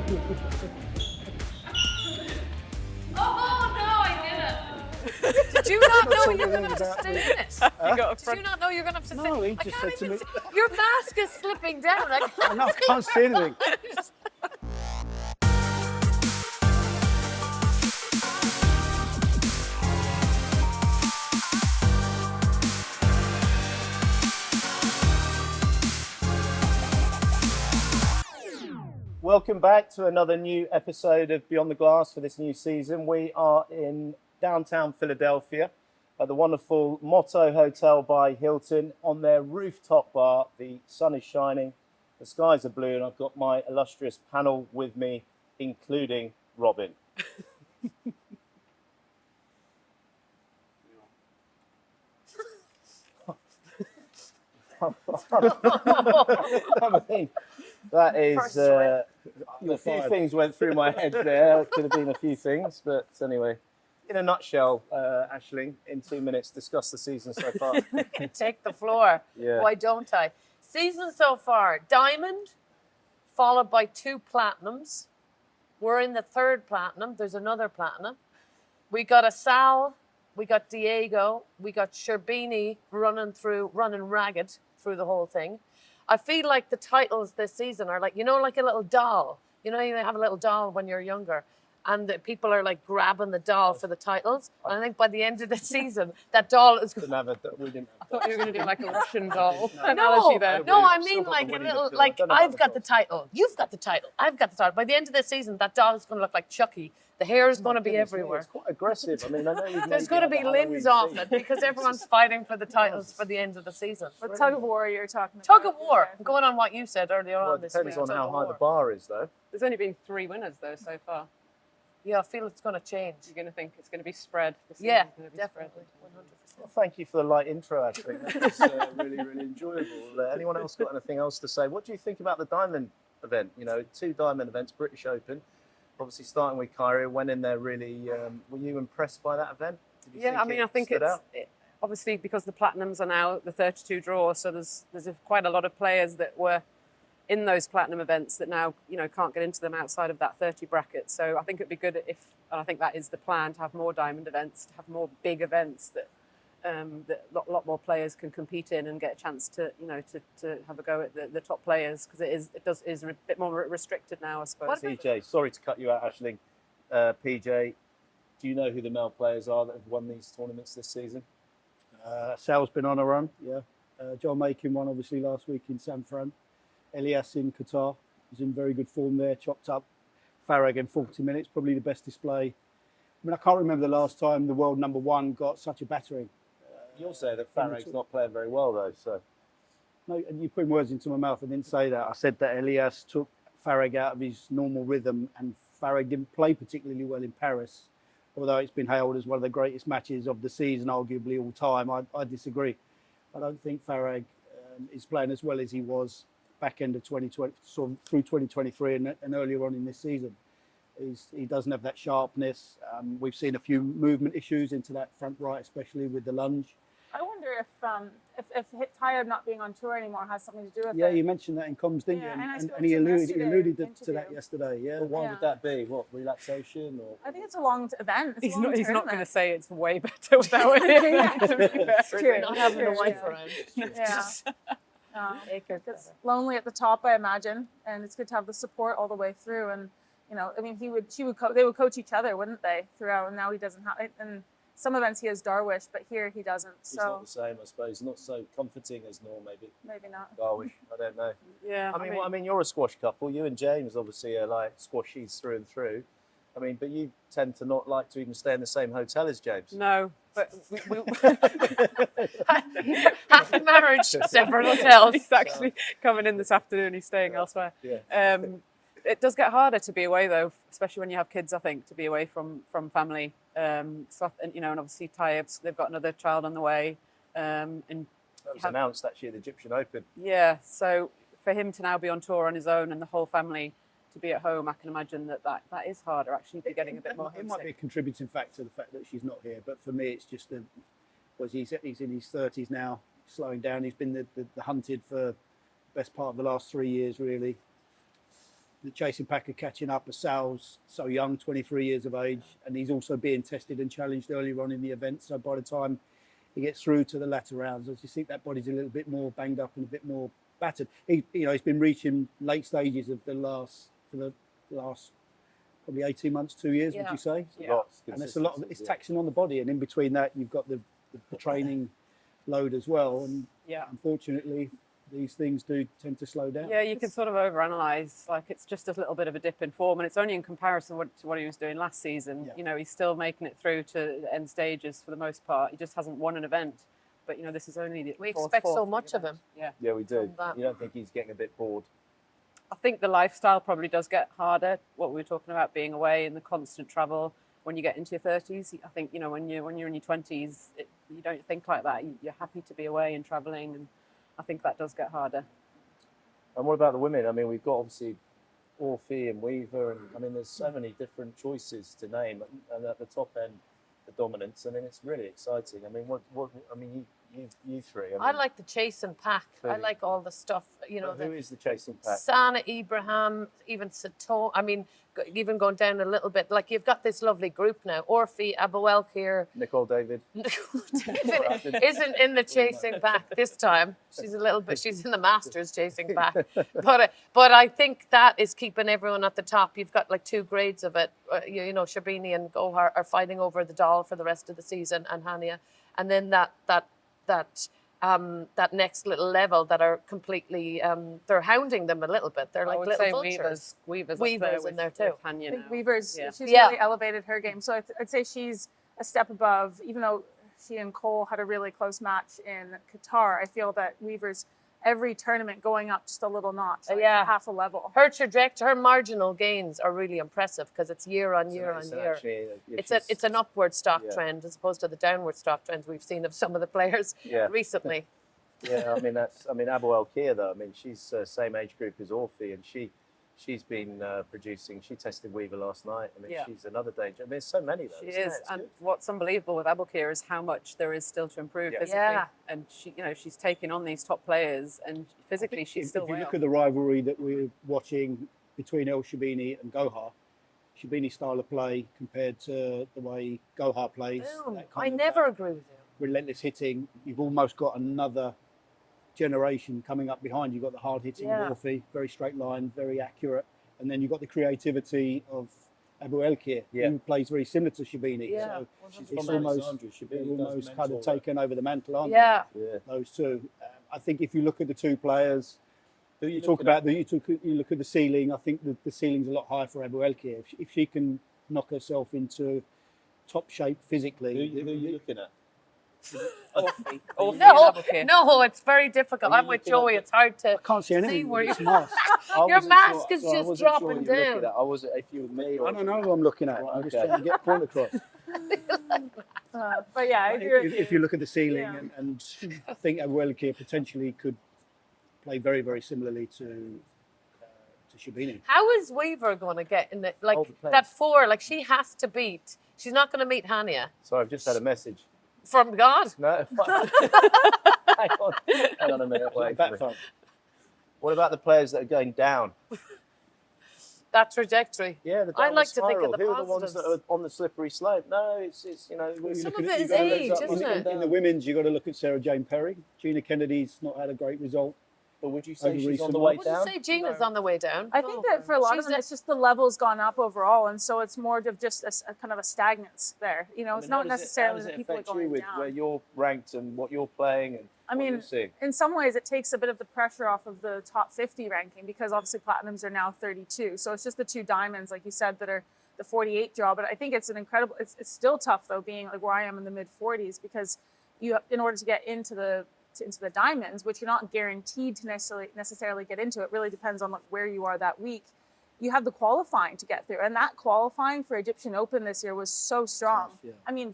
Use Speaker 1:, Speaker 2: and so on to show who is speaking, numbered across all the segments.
Speaker 1: Oh no, I did it! Did you not know you were going to have to stay in it? Did you not know you were going to have to
Speaker 2: No,
Speaker 1: stay?
Speaker 2: he just said to me.
Speaker 1: Your mask is slipping down.
Speaker 2: I can't see anything. Welcome back to another new episode of Beyond the Glass for this new season. We are in downtown Philadelphia at the wonderful Motto Hotel by Hilton. On their rooftop bar, the sun is shining, the skies are blue, and I've got my illustrious panel with me, including Robin. I mean, that is a few things went through my head there. Could have been a few things, but anyway, in a nutshell, Aisling, in 2 minutes, discuss the season so far.
Speaker 1: Take the floor.
Speaker 2: Yeah.
Speaker 1: Why don't I? Season so far, diamond, followed by 2 platinums. We're in the 3rd platinum. There's another platinum. We got a Sal, we got Diego, we got Sherbini running ragged through the whole thing. I feel like the titles this season are like, like a little doll. You have a little doll when you're younger, and the people are like grabbing the doll for the titles. And I think by the end of the season, that doll is.
Speaker 2: We didn't have
Speaker 3: I thought you were going to do like a Russian doll
Speaker 1: No,
Speaker 3: analogy there.
Speaker 1: no, I mean like a little, like I've got the title, you've got the title, I've got the title. By the end of the season, that doll is going to look like Chucky. The hair is going to be everywhere.
Speaker 2: It's quite aggressive. I mean, I know you've
Speaker 1: There's going to be limbs off it because everyone's fighting for the titles for the end of the season.
Speaker 4: What tug of war you're talking about?
Speaker 1: Tug of war. Going on what you said earlier on this week.
Speaker 2: It depends on how high the bar is, though.
Speaker 3: There's only been 3 winners though so far.
Speaker 1: Yeah, I feel it's going to change.
Speaker 3: You're going to think it's going to be spread.
Speaker 1: Yeah, definitely. 100%.
Speaker 2: Well, thank you for the light intro, Aisling. That was really, really enjoyable. Anyone else got anything else to say? What do you think about the Diamond event? 2 Diamond events, British Open. Obviously, starting with Kyrie, went in there really. Were you impressed by that event?
Speaker 3: I think it's obviously because the platinums are now the 32 draws, so there's quite a lot of players that were in those platinum events that now can't get into them outside of that 30 bracket. So I think it'd be good if, and I think that is the plan, to have more diamond events, to have more big events that that a lot more players can compete in and get a chance to to have a go at the top players, because it is a bit more restricted now, I suppose.
Speaker 2: PJ, sorry to cut you out, Aisling. PJ, do you know who the male players are that have won these tournaments this season?
Speaker 5: Sal's been on a run, yeah. John Makin won obviously last week in San Fran. Elias in Qatar was in very good form there, chopped up Farag in 40 minutes, probably the best display. I mean, I can't remember the last time the world number 1 got such a battering.
Speaker 2: You'll say that Farag's not playing very well, though. So
Speaker 5: no, and you put words into my mouth. I didn't say that. I said that Elias took Farag out of his normal rhythm, and Farag didn't play particularly well in Paris, although it's been hailed as one of the greatest matches of the season, arguably all time. I disagree. I don't think Farag is playing as well as he was back end of 2020, sort of through 2023 and earlier on in this season. He doesn't have that sharpness. We've seen a few movement issues into that front right, especially with the lunge.
Speaker 4: I wonder if Tyre not being on tour anymore has something to do with it.
Speaker 5: Yeah, you mentioned that in comms, didn't you? And he alluded to that yesterday. Yeah.
Speaker 2: Well, why would that be? What, relaxation or?
Speaker 4: I think it's a long event.
Speaker 3: He's not going to say it's way better without it.
Speaker 4: It's true.
Speaker 1: Not having a wife around.
Speaker 4: It's lonely at the top, I imagine, and it's good to have the support all the way through. And I mean, they would coach each other, wouldn't they, throughout? And now he doesn't have it. And some events he has Darwish, but here he doesn't. So
Speaker 2: it's not the same, I suppose. Not so comforting as Norm, maybe.
Speaker 4: Maybe not.
Speaker 2: Darwish, I don't know.
Speaker 3: Yeah.
Speaker 2: I mean, you're a squash couple. You and James obviously are like squashies through and through. I mean, but you tend to not like to even stay in the same hotel as James.
Speaker 3: No, but
Speaker 1: Happy marriage, separate hotels.
Speaker 3: He's actually coming in this afternoon. He's staying elsewhere.
Speaker 2: Yeah.
Speaker 3: It does get harder to be away though, especially when you have kids. I think to be away from family. And obviously they've got another child on the way. And
Speaker 2: that was announced actually at the Egyptian Open.
Speaker 3: Yeah. So for him to now be on tour on his own and the whole family to be at home, I can imagine that is harder. Actually, be getting a bit more.
Speaker 5: It might be a contributing factor, the fact that she's not here. But for me, it's just he's in his 30s now, slowing down. He's been the hunted for the best part of the last 3 years, really. the chasing pack are catching up. Sal's so young, 23 years of age, and he's also being tested and challenged earlier on in the event. So by the time he gets through to the latter rounds, I just think that body's a little bit more banged up and a bit more battered. He's been reaching late stages of the last probably 18 months, 2 years, would you say?
Speaker 3: Yeah.
Speaker 2: And
Speaker 5: It's a lot. It's taxing on the body, and in between that, you've got the training load as well. And unfortunately, these things do tend to slow down.
Speaker 3: Yeah, you can sort of overanalyze. Like, it's just a little bit of a dip in form, and it's only in comparison to what he was doing last season.
Speaker 5: Yeah.
Speaker 3: You know, he's still making it through to the end stages for the most part. He just hasn't won an event. But, you know, this is only the
Speaker 1: We
Speaker 3: fourth
Speaker 1: expect so
Speaker 3: big
Speaker 1: much of
Speaker 3: event.
Speaker 1: him.
Speaker 2: Yeah, we do.
Speaker 1: From that.
Speaker 2: You don't think he's getting a bit bored?
Speaker 3: I think the lifestyle probably does get harder. What we were talking about, being away and the constant travel when you get into your 30s. I think, you know, when you're in your 20s, you don't think like that. You're happy to be away and traveling, and I think that does get harder.
Speaker 2: And what about the women? I mean, we've got obviously Orphy and Weaver, and I mean, there's so many different choices to name. And at the top end, the dominance. I mean, it's really exciting. I mean, you three.
Speaker 1: I like the chasing pack. I
Speaker 2: Clearly.
Speaker 1: like all the stuff, you know.
Speaker 2: Who is the chasing pack?
Speaker 1: Sana Ibrahim, even Sato. I mean, even going down a little bit, like you've got this lovely group now. Orphy, Abouelkir.
Speaker 2: Nicole David.
Speaker 1: David isn't in the chasing pack this time. She's a little bit. She's in the Masters chasing pack. But I think that is keeping everyone at the top. You've got like two grades of it. You know, Shabini and Gohar are fighting over the doll for the rest of the season, and Hania, and then that next little level that are completely they're hounding them a little bit. They're like little vultures.
Speaker 3: Weaver's
Speaker 1: in there too.
Speaker 3: Hanya
Speaker 4: I think
Speaker 3: now.
Speaker 4: Weaver's
Speaker 3: Yeah.
Speaker 4: she's
Speaker 1: Yeah.
Speaker 4: really elevated her game. So I'd say she's a step above. Even though she and Cole had a really close match in Qatar, I feel that Weaver's every tournament going up just a little notch, like
Speaker 1: Yeah.
Speaker 4: half a level.
Speaker 1: Her trajectory, her marginal gains are really impressive because it's year on year on year. It's an upward stock trend as opposed to the downward stock trends we've seen of some of the players recently.
Speaker 2: Yeah, I mean Abouelkir though. I mean, she's same age group as Orphy, and she's been producing. She tested Weaver last night. I mean, she's another danger. I mean, there's so many though.
Speaker 3: She is, and what's unbelievable with Abouelkir is how much there is still to improve physically.
Speaker 1: Yeah.
Speaker 3: And she's taking on these top players, and physically she's still
Speaker 5: If you
Speaker 3: way
Speaker 5: look
Speaker 3: up.
Speaker 5: at the rivalry that we're watching between El Shabini and Gohar, Shabini's style of play compared to the way Gohar plays,
Speaker 1: Boom.
Speaker 5: that
Speaker 1: I
Speaker 5: kind of,
Speaker 1: never agree with you.
Speaker 5: relentless hitting, you've almost got another generation coming up behind. You've got the hard hitting
Speaker 1: Yeah.
Speaker 5: Orphy, very straight line, very accurate, and then you've got the creativity of Abouelkir, who plays very similar to Shabini.
Speaker 1: Yeah.
Speaker 5: So
Speaker 2: She's
Speaker 5: it's
Speaker 2: from
Speaker 5: almost,
Speaker 2: Alexandria. Shabini
Speaker 5: they've
Speaker 2: does
Speaker 5: almost kind
Speaker 2: mentor
Speaker 5: of taken over the mantle, aren't
Speaker 1: Yeah.
Speaker 2: Yeah.
Speaker 5: those two? I think if you look at the two players,
Speaker 2: Who are you
Speaker 5: you talk
Speaker 2: looking
Speaker 5: about you look at the ceiling. I think the ceiling's a lot higher for Abouelkir. If she can knock herself into top shape physically,
Speaker 2: Who are you looking at?
Speaker 3: Orphy
Speaker 1: No,
Speaker 3: and Abouelkir.
Speaker 1: no, it's very difficult.
Speaker 2: Are you
Speaker 1: I'm with
Speaker 2: looking at
Speaker 1: Joey.
Speaker 2: the-
Speaker 1: It's hard to
Speaker 5: I can't see anything.
Speaker 1: where
Speaker 5: It's
Speaker 1: you-
Speaker 5: mask.
Speaker 1: Your mask is just dropping
Speaker 2: what you were looking
Speaker 1: down.
Speaker 2: at. I wasn't if you were me. Or,
Speaker 5: I don't know who I'm looking at. I'm just
Speaker 2: Okay.
Speaker 5: trying to get a point across.
Speaker 4: But yeah,
Speaker 5: If you look at the ceiling,
Speaker 4: Yeah.
Speaker 5: and I think Abouelkir potentially could play very, very similarly to Shabini.
Speaker 1: How is Weaver going to get in it? Like
Speaker 2: Oh, the players.
Speaker 1: that four, like she has to beat. She's not going to meet Hania
Speaker 2: Sorry, I've just had a message.
Speaker 1: from God.
Speaker 2: No. hang on a minute. Wait.
Speaker 5: Back front.
Speaker 2: What about the players that are going down?
Speaker 1: That trajectory.
Speaker 2: Yeah, the
Speaker 1: I
Speaker 2: downward
Speaker 1: like to think of
Speaker 2: spiral.
Speaker 1: the
Speaker 2: Who are the ones that are
Speaker 1: positives.
Speaker 2: on the slippery slope? No, it's you know.
Speaker 5: Well, you
Speaker 1: Some
Speaker 5: look
Speaker 1: of
Speaker 5: at
Speaker 1: it
Speaker 5: you
Speaker 1: is
Speaker 5: gotta look
Speaker 1: age,
Speaker 5: at-
Speaker 1: isn't it?
Speaker 5: In the women's, you've got to look at Sarah Jane Perry. Gina Kennedy's not had a great result.
Speaker 2: But would you say
Speaker 5: Over
Speaker 2: she's on
Speaker 5: recent
Speaker 2: the way
Speaker 5: months.
Speaker 1: Would you
Speaker 2: down?
Speaker 1: say Gina's on the way down?
Speaker 4: I think that for a lot
Speaker 1: She's
Speaker 4: of them, it's just the level's gone up overall, and so it's more of just a kind of a stagnance there. You know, it's not necessarily that people are going
Speaker 2: with
Speaker 4: down.
Speaker 2: where you're ranked and what you're playing and
Speaker 4: I
Speaker 2: what
Speaker 4: mean,
Speaker 2: you're seeing?
Speaker 4: in some ways, it takes a bit of the pressure off of the top 50 ranking because obviously platinums are now 32. So it's just the two diamonds, like you said, that are the 48 draw. But I think it's an incredible. It's still tough though, being like where I am in the mid 40s, because you have, in order to get into the diamonds, which you're not guaranteed to necessarily get into. It really depends on like where you are that week. You have the qualifying to get through, and that qualifying for Egyptian Open this year was so strong.
Speaker 5: Tough, yeah.
Speaker 4: I mean,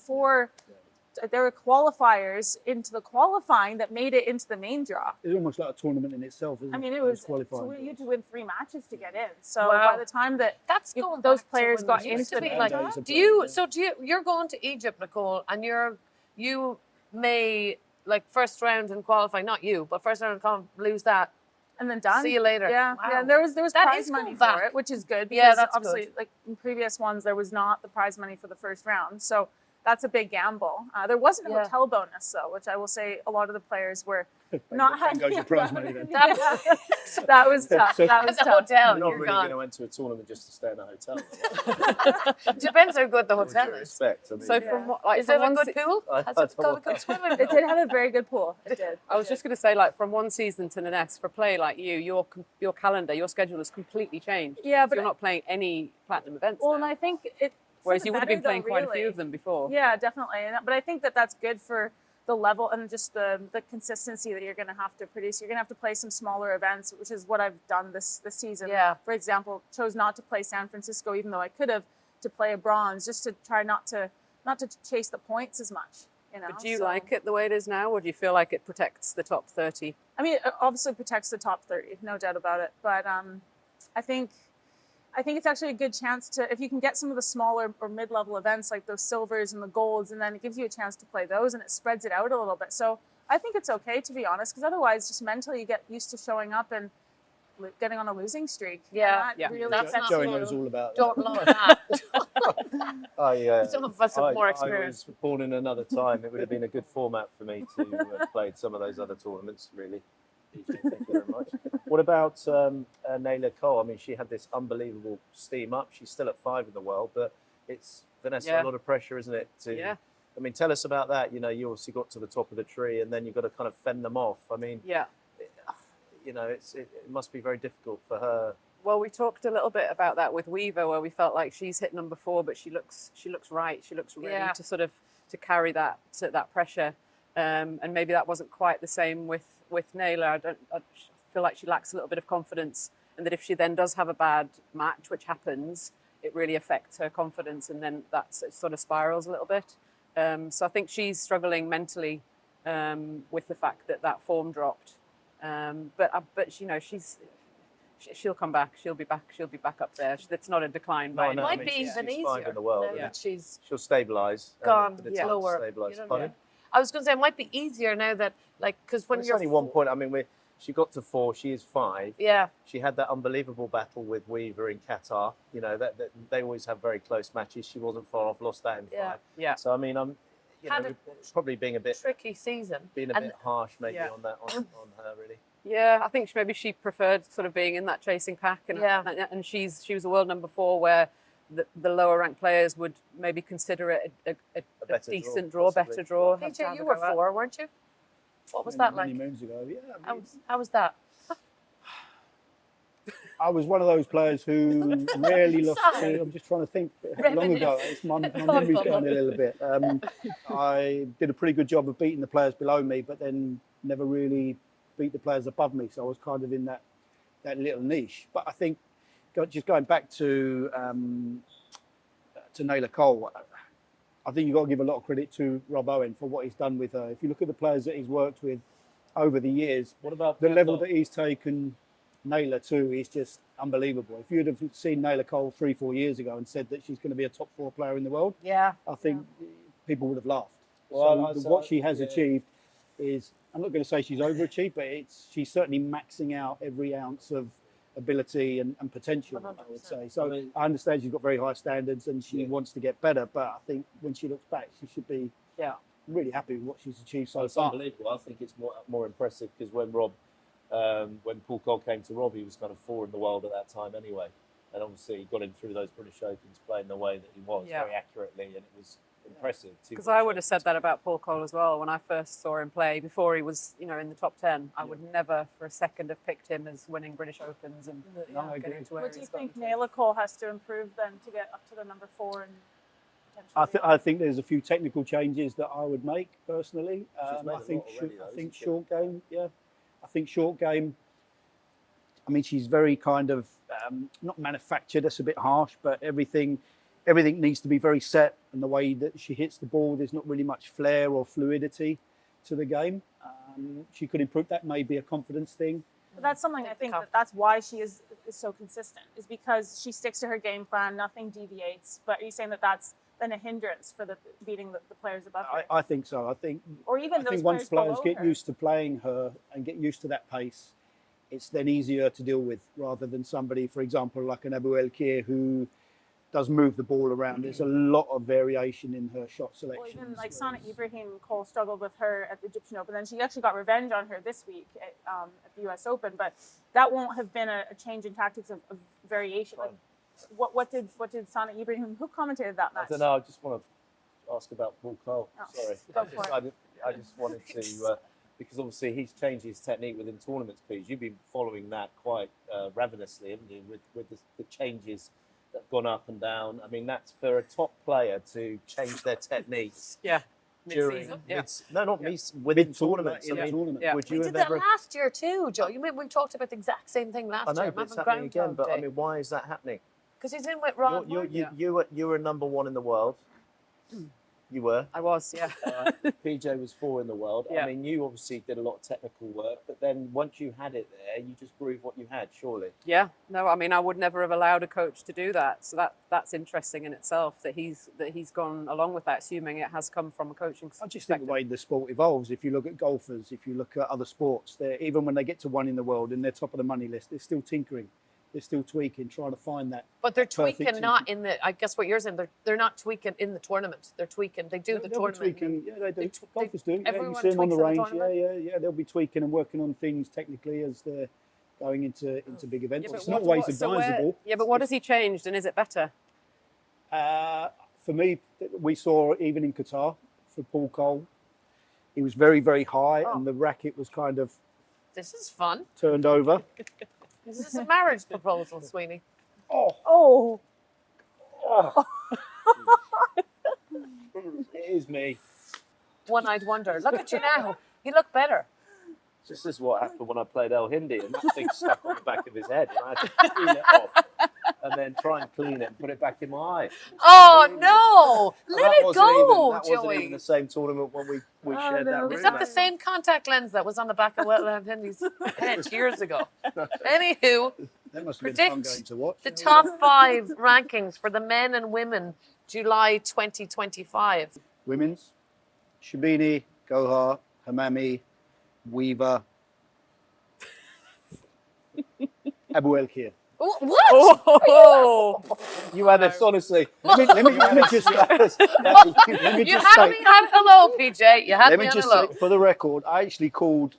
Speaker 4: there were qualifiers into the qualifying that made it into the main draw.
Speaker 5: It's almost like a tournament in itself, isn't
Speaker 4: I mean, it
Speaker 5: Those
Speaker 4: was so
Speaker 5: qualifying.
Speaker 4: you had to win 3 matches to get in. So
Speaker 1: Wow.
Speaker 4: by the time that
Speaker 1: That's going
Speaker 4: those
Speaker 1: back to
Speaker 4: players
Speaker 1: when
Speaker 4: got
Speaker 1: we used
Speaker 4: into
Speaker 1: to
Speaker 4: the
Speaker 1: be like,
Speaker 5: days of
Speaker 1: you're going to Egypt, Nicole, and you may like first round in qualifying, not you, but first round lose that
Speaker 4: And then done.
Speaker 1: See you later.
Speaker 4: Yeah,
Speaker 1: Wow.
Speaker 4: yeah. And there was
Speaker 1: That
Speaker 4: prize
Speaker 1: is
Speaker 4: money
Speaker 1: going
Speaker 4: for
Speaker 1: back.
Speaker 4: it, which is good.
Speaker 1: Yeah,
Speaker 4: Because
Speaker 1: that's
Speaker 4: obviously,
Speaker 1: good.
Speaker 4: like in previous ones, there was not the prize money for the first round, so that's a big gamble. There wasn't a
Speaker 1: Yeah.
Speaker 4: hotel bonus though, which I will say a lot of the players were not
Speaker 5: There goes your prize money then.
Speaker 4: Yeah. That was tough. That was
Speaker 1: At the
Speaker 4: tough.
Speaker 1: hotel,
Speaker 2: You're not
Speaker 1: you're
Speaker 2: really
Speaker 1: gone.
Speaker 2: going to enter a tournament just to stay in a hotel.
Speaker 1: Depends how good the
Speaker 2: With
Speaker 1: hotel
Speaker 2: due
Speaker 1: is.
Speaker 2: respect. I mean,
Speaker 3: So
Speaker 4: Yeah.
Speaker 3: from what, like,
Speaker 1: Is
Speaker 3: from
Speaker 1: it a
Speaker 3: one
Speaker 1: good pool?
Speaker 2: I
Speaker 1: Has it
Speaker 2: don't
Speaker 1: got a
Speaker 2: want-
Speaker 1: good swimming
Speaker 4: It
Speaker 1: pool?
Speaker 4: did have a very good pool. It did.
Speaker 3: I was just going to say, like, from one season to the next, for a player like you, your calendar, your schedule has completely changed.
Speaker 4: Yeah,
Speaker 3: So
Speaker 4: but
Speaker 3: you're not playing any platinum events
Speaker 4: well,
Speaker 3: now.
Speaker 4: and I think it.
Speaker 3: Whereas you would have been playing quite a few
Speaker 4: really.
Speaker 3: of them before.
Speaker 4: Yeah, definitely. But I think that that's good for the level and just the consistency that you're going to have to produce. You're going to have to play some smaller events, which is what I've done this season.
Speaker 1: Yeah.
Speaker 4: For example, chose not to play San Francisco, even though I could have, to play a bronze, just to try not to chase the points as much. You know.
Speaker 3: But do you
Speaker 4: So,
Speaker 3: like it the way it is now, or do you feel like it protects the top 30?
Speaker 4: I mean, it obviously protects the top 30, no doubt about it. But I think it's actually a good chance to, if you can get some of the smaller or mid-level events like those silvers and the golds, and then it gives you a chance to play those and it spreads it out a little bit. So I think it's okay, to be honest, because otherwise just mentally you get used to showing up and getting on a losing streak. And
Speaker 1: Yeah.
Speaker 4: that
Speaker 3: Yeah.
Speaker 4: really
Speaker 1: That's
Speaker 4: affects
Speaker 1: not
Speaker 5: Joey
Speaker 4: you.
Speaker 5: knows all about
Speaker 1: Don't
Speaker 5: that.
Speaker 1: love that. Some of us have more
Speaker 2: I
Speaker 1: experience.
Speaker 2: was born in another time. It would have been a good format for me to have played some of those other tournaments, really. Thank you very much. What about Naylor Cole? I mean, she had this unbelievable steam up. She's still at 5 in the world, but it's, Vanessa,
Speaker 3: Yeah.
Speaker 2: a lot of pressure, isn't it?
Speaker 3: Yeah.
Speaker 2: I mean, tell us about that. You know, you obviously got to the top of the tree and then you've got to kind of fend them off. I mean,
Speaker 3: Yeah.
Speaker 2: you know, it must be very difficult for her.
Speaker 3: Well, we talked a little bit about that with Weaver, where we felt like she's hit number 4, but she looks right. She looks ready
Speaker 1: Yeah.
Speaker 3: to sort of to carry that pressure, and maybe that wasn't quite the same with Naylor. I feel like she lacks a little bit of confidence, and that if she then does have a bad match, which happens, it really affects her confidence, and then it sort of spirals a little bit. So I think she's struggling mentally with the fact that form dropped. But you know, she'll come back. She'll be back. She'll be back up there. It's not a decline by
Speaker 2: No,
Speaker 3: any
Speaker 2: no, I
Speaker 1: Might
Speaker 2: mean,
Speaker 1: be
Speaker 2: she's
Speaker 1: even
Speaker 2: 5
Speaker 1: easier
Speaker 2: in the world.
Speaker 1: now
Speaker 2: and
Speaker 1: that she's
Speaker 2: she'll stabilise.
Speaker 1: gone
Speaker 2: but it's hard to
Speaker 1: lower.
Speaker 2: stabilise.
Speaker 1: You know,
Speaker 2: Pardon?
Speaker 1: I was going to say it might be easier now that, like, because when
Speaker 2: It's
Speaker 1: you're
Speaker 2: only 1 point. I mean, she got to 4. She is 5.
Speaker 1: Yeah,
Speaker 2: She had that unbelievable battle with Weaver in Qatar. You know that they always have very close matches. She wasn't far off. Lost that in 5.
Speaker 1: Yeah.
Speaker 3: Yeah.
Speaker 2: So I mean, I'm
Speaker 1: Had
Speaker 2: probably being a bit
Speaker 1: tricky season.
Speaker 2: being a
Speaker 1: And-
Speaker 2: bit harsh maybe
Speaker 3: Yeah.
Speaker 2: on her really.
Speaker 3: Yeah, I think maybe she preferred sort of being in that chasing pack, and she was a world number 4, where the lower ranked players would maybe consider it a
Speaker 2: better
Speaker 3: decent
Speaker 2: draw,
Speaker 3: draw,
Speaker 2: possibly.
Speaker 3: better draw.
Speaker 1: PJ, you were 4, weren't you? What was that like?
Speaker 5: Many moons ago, yeah. I mean,
Speaker 1: How was that?
Speaker 5: I was one of those players who rarely lost.
Speaker 1: Sorry.
Speaker 5: I'm just trying to think how long ago. It's my memory's going a little bit. I did a pretty good job of beating the players below me, but then never really beat the players above me. So I was kind of in that little niche. But I think just going back to Naylor Cole, I think you've got to give a lot of credit to Rob Owen for what he's done with her. If you look at the players that he's worked with over the years,
Speaker 2: What about
Speaker 5: the level that he's taken Naylor to is just unbelievable. If you'd have seen Naylor Cole 3-4 years ago and said that she's going to be a top 4 player in the world,
Speaker 1: Yeah.
Speaker 5: I think people would have laughed.
Speaker 2: Well,
Speaker 5: What she has achieved is, I'm not going to say she's overachieved, but she's certainly maxing out every ounce of ability and potential, I would
Speaker 1: 100%.
Speaker 5: say. So
Speaker 2: I mean-
Speaker 5: I understand she's got very high standards and she
Speaker 2: Yeah.
Speaker 5: wants to get better, but I think when she looks back, she should be
Speaker 3: Yeah.
Speaker 5: really happy with what she's achieved so
Speaker 2: it's
Speaker 5: far.
Speaker 2: unbelievable. I think it's more impressive because when Paul Cole came to Rob, he was kind of 4 in the world at that time anyway, and obviously he got him through those British Opens playing the way that he was
Speaker 3: Yeah.
Speaker 2: very accurately, and it was impressive.
Speaker 3: Because I would have said that about Paul Cole as well when I first saw him play. Before he was, in the top 10, I would never for a second have picked him as winning British Opens and
Speaker 5: No, I agree.
Speaker 3: getting to where
Speaker 4: What do you
Speaker 3: he's gotten
Speaker 4: think
Speaker 3: to.
Speaker 4: Naylor Cole has to improve then to get up to the number 4 and potentially?
Speaker 5: I think there's a few technical changes that I would make personally.
Speaker 2: She's made a
Speaker 5: I think
Speaker 2: lot already, though,
Speaker 5: I
Speaker 2: isn't
Speaker 5: think
Speaker 2: she?
Speaker 5: short game, yeah. I think short game. I mean, she's very kind of not manufactured. That's a bit harsh, but everything needs to be very set, and the way that she hits the ball, there's not really much flair or fluidity to the game. She could improve. That may be a confidence thing.
Speaker 4: But that's something I think that's why she is so consistent, is because she sticks to her game plan, nothing deviates. But are you saying that that's then a hindrance for beating the players above her?
Speaker 5: I think so. I think
Speaker 4: Or even
Speaker 5: I
Speaker 4: those
Speaker 5: think once
Speaker 4: players
Speaker 5: players
Speaker 4: below
Speaker 5: get
Speaker 4: her?
Speaker 5: used to playing her and get used to that pace, it's then easier to deal with rather than somebody, for example, like an Abu El Kir who does move the ball around. There's a lot of variation in her shot
Speaker 4: Well,
Speaker 5: selection.
Speaker 4: even like Sana Ibrahim, Cole struggled with her at the Egyptian Open. Then she actually got revenge on her this week at the U.S. Open. But that won't have been a change in tactics of variation. Like, what did Sana Ibrahim? Who commentated that match?
Speaker 2: I don't know. I just want to ask about Paul Cole.
Speaker 4: Oh,
Speaker 2: Sorry,
Speaker 4: go for it.
Speaker 2: I just wanted to because obviously he's changed his technique within tournaments. Please, you've been following that quite ravenously, haven't you? With the changes that have gone up and down. I mean, that's for a top player to change their techniques.
Speaker 3: Yeah.
Speaker 2: During
Speaker 3: Mid-season. Yeah.
Speaker 2: no, not me within tournaments.
Speaker 5: In
Speaker 2: I
Speaker 5: a
Speaker 2: mean,
Speaker 5: tournament.
Speaker 3: Yeah.
Speaker 2: would
Speaker 1: We
Speaker 2: you
Speaker 1: did
Speaker 2: have
Speaker 1: that
Speaker 2: ever?
Speaker 1: last year too, Joe. You mean we talked about the exact same thing last
Speaker 2: I know,
Speaker 1: year?
Speaker 2: but it's happening again. But I mean, why is that happening?
Speaker 1: because he's in with Rod.
Speaker 2: You were number one in the world. You were.
Speaker 3: I was, yeah.
Speaker 2: PJ was 4 in the world.
Speaker 3: Yeah.
Speaker 2: I mean, you obviously did a lot of technical work, but then once you had it there, you just proved what you had, surely.
Speaker 3: Yeah, no, I mean, I would never have allowed a coach to do that. So that's interesting in itself that he's gone along with that, assuming it has come from a coaching
Speaker 5: I just think the way the sport evolves, if you look at golfers, if you look at other sports, even when they get to 1 in the world and they're top of the money list, they're still tinkering. They're still tweaking, trying to find that.
Speaker 1: But they're
Speaker 5: perfect
Speaker 1: tweaking not in the. I guess what you're saying, they're not tweaking in the tournament. They're tweaking. They do the
Speaker 5: They'll be
Speaker 1: tournament.
Speaker 5: tweaking. Yeah, they do. Golfers do. Yeah, you
Speaker 1: everyone
Speaker 5: see them on the
Speaker 1: tweaks in
Speaker 5: range.
Speaker 1: the
Speaker 5: Yeah,
Speaker 1: tournament.
Speaker 5: They'll be tweaking and working on things technically as they're going into big events.
Speaker 3: Yeah, but
Speaker 5: It's not
Speaker 3: what-
Speaker 5: always
Speaker 3: what- so where-
Speaker 5: advisable.
Speaker 3: Yeah, but what has he changed and is it better?
Speaker 5: For me, we saw even in Qatar for Paul Cole, he was very, very high,
Speaker 1: Oh.
Speaker 5: and the racket was kind of
Speaker 1: This is fun.
Speaker 5: turned over.
Speaker 1: This is a marriage proposal, Sweeney.
Speaker 4: Oh,
Speaker 2: It is me.
Speaker 1: One-eyed wonder. Look at you now. You look better.
Speaker 2: This is what happened when I played El Hindi, and that thing stuck on the back of his head, and I had to clean it off, and then try and clean it and put it back in my eye.
Speaker 1: Oh no!
Speaker 2: And
Speaker 1: Let
Speaker 2: that
Speaker 1: it
Speaker 2: wasn't
Speaker 1: go,
Speaker 2: that wasn't even
Speaker 1: Joey.
Speaker 2: the same tournament when we shared
Speaker 4: no.
Speaker 2: that room.
Speaker 1: Is that the
Speaker 2: mate.
Speaker 1: same contact lens that was on the back of Wetland Henry's head years ago? Anywho,
Speaker 5: That must have been fun
Speaker 1: predict
Speaker 5: going to watch.
Speaker 1: the top 5 rankings for the men and women July 2025.
Speaker 5: Women's, Shabini, Gohar, Hamami, Weaver, Abu El Kir.
Speaker 1: What?
Speaker 3: Oh,
Speaker 2: You had this, honestly.
Speaker 5: Let me just
Speaker 1: You had me on hello, PJ. You had
Speaker 5: let
Speaker 1: me
Speaker 5: me
Speaker 1: on
Speaker 5: just
Speaker 1: hello.
Speaker 5: say, for the record, I actually called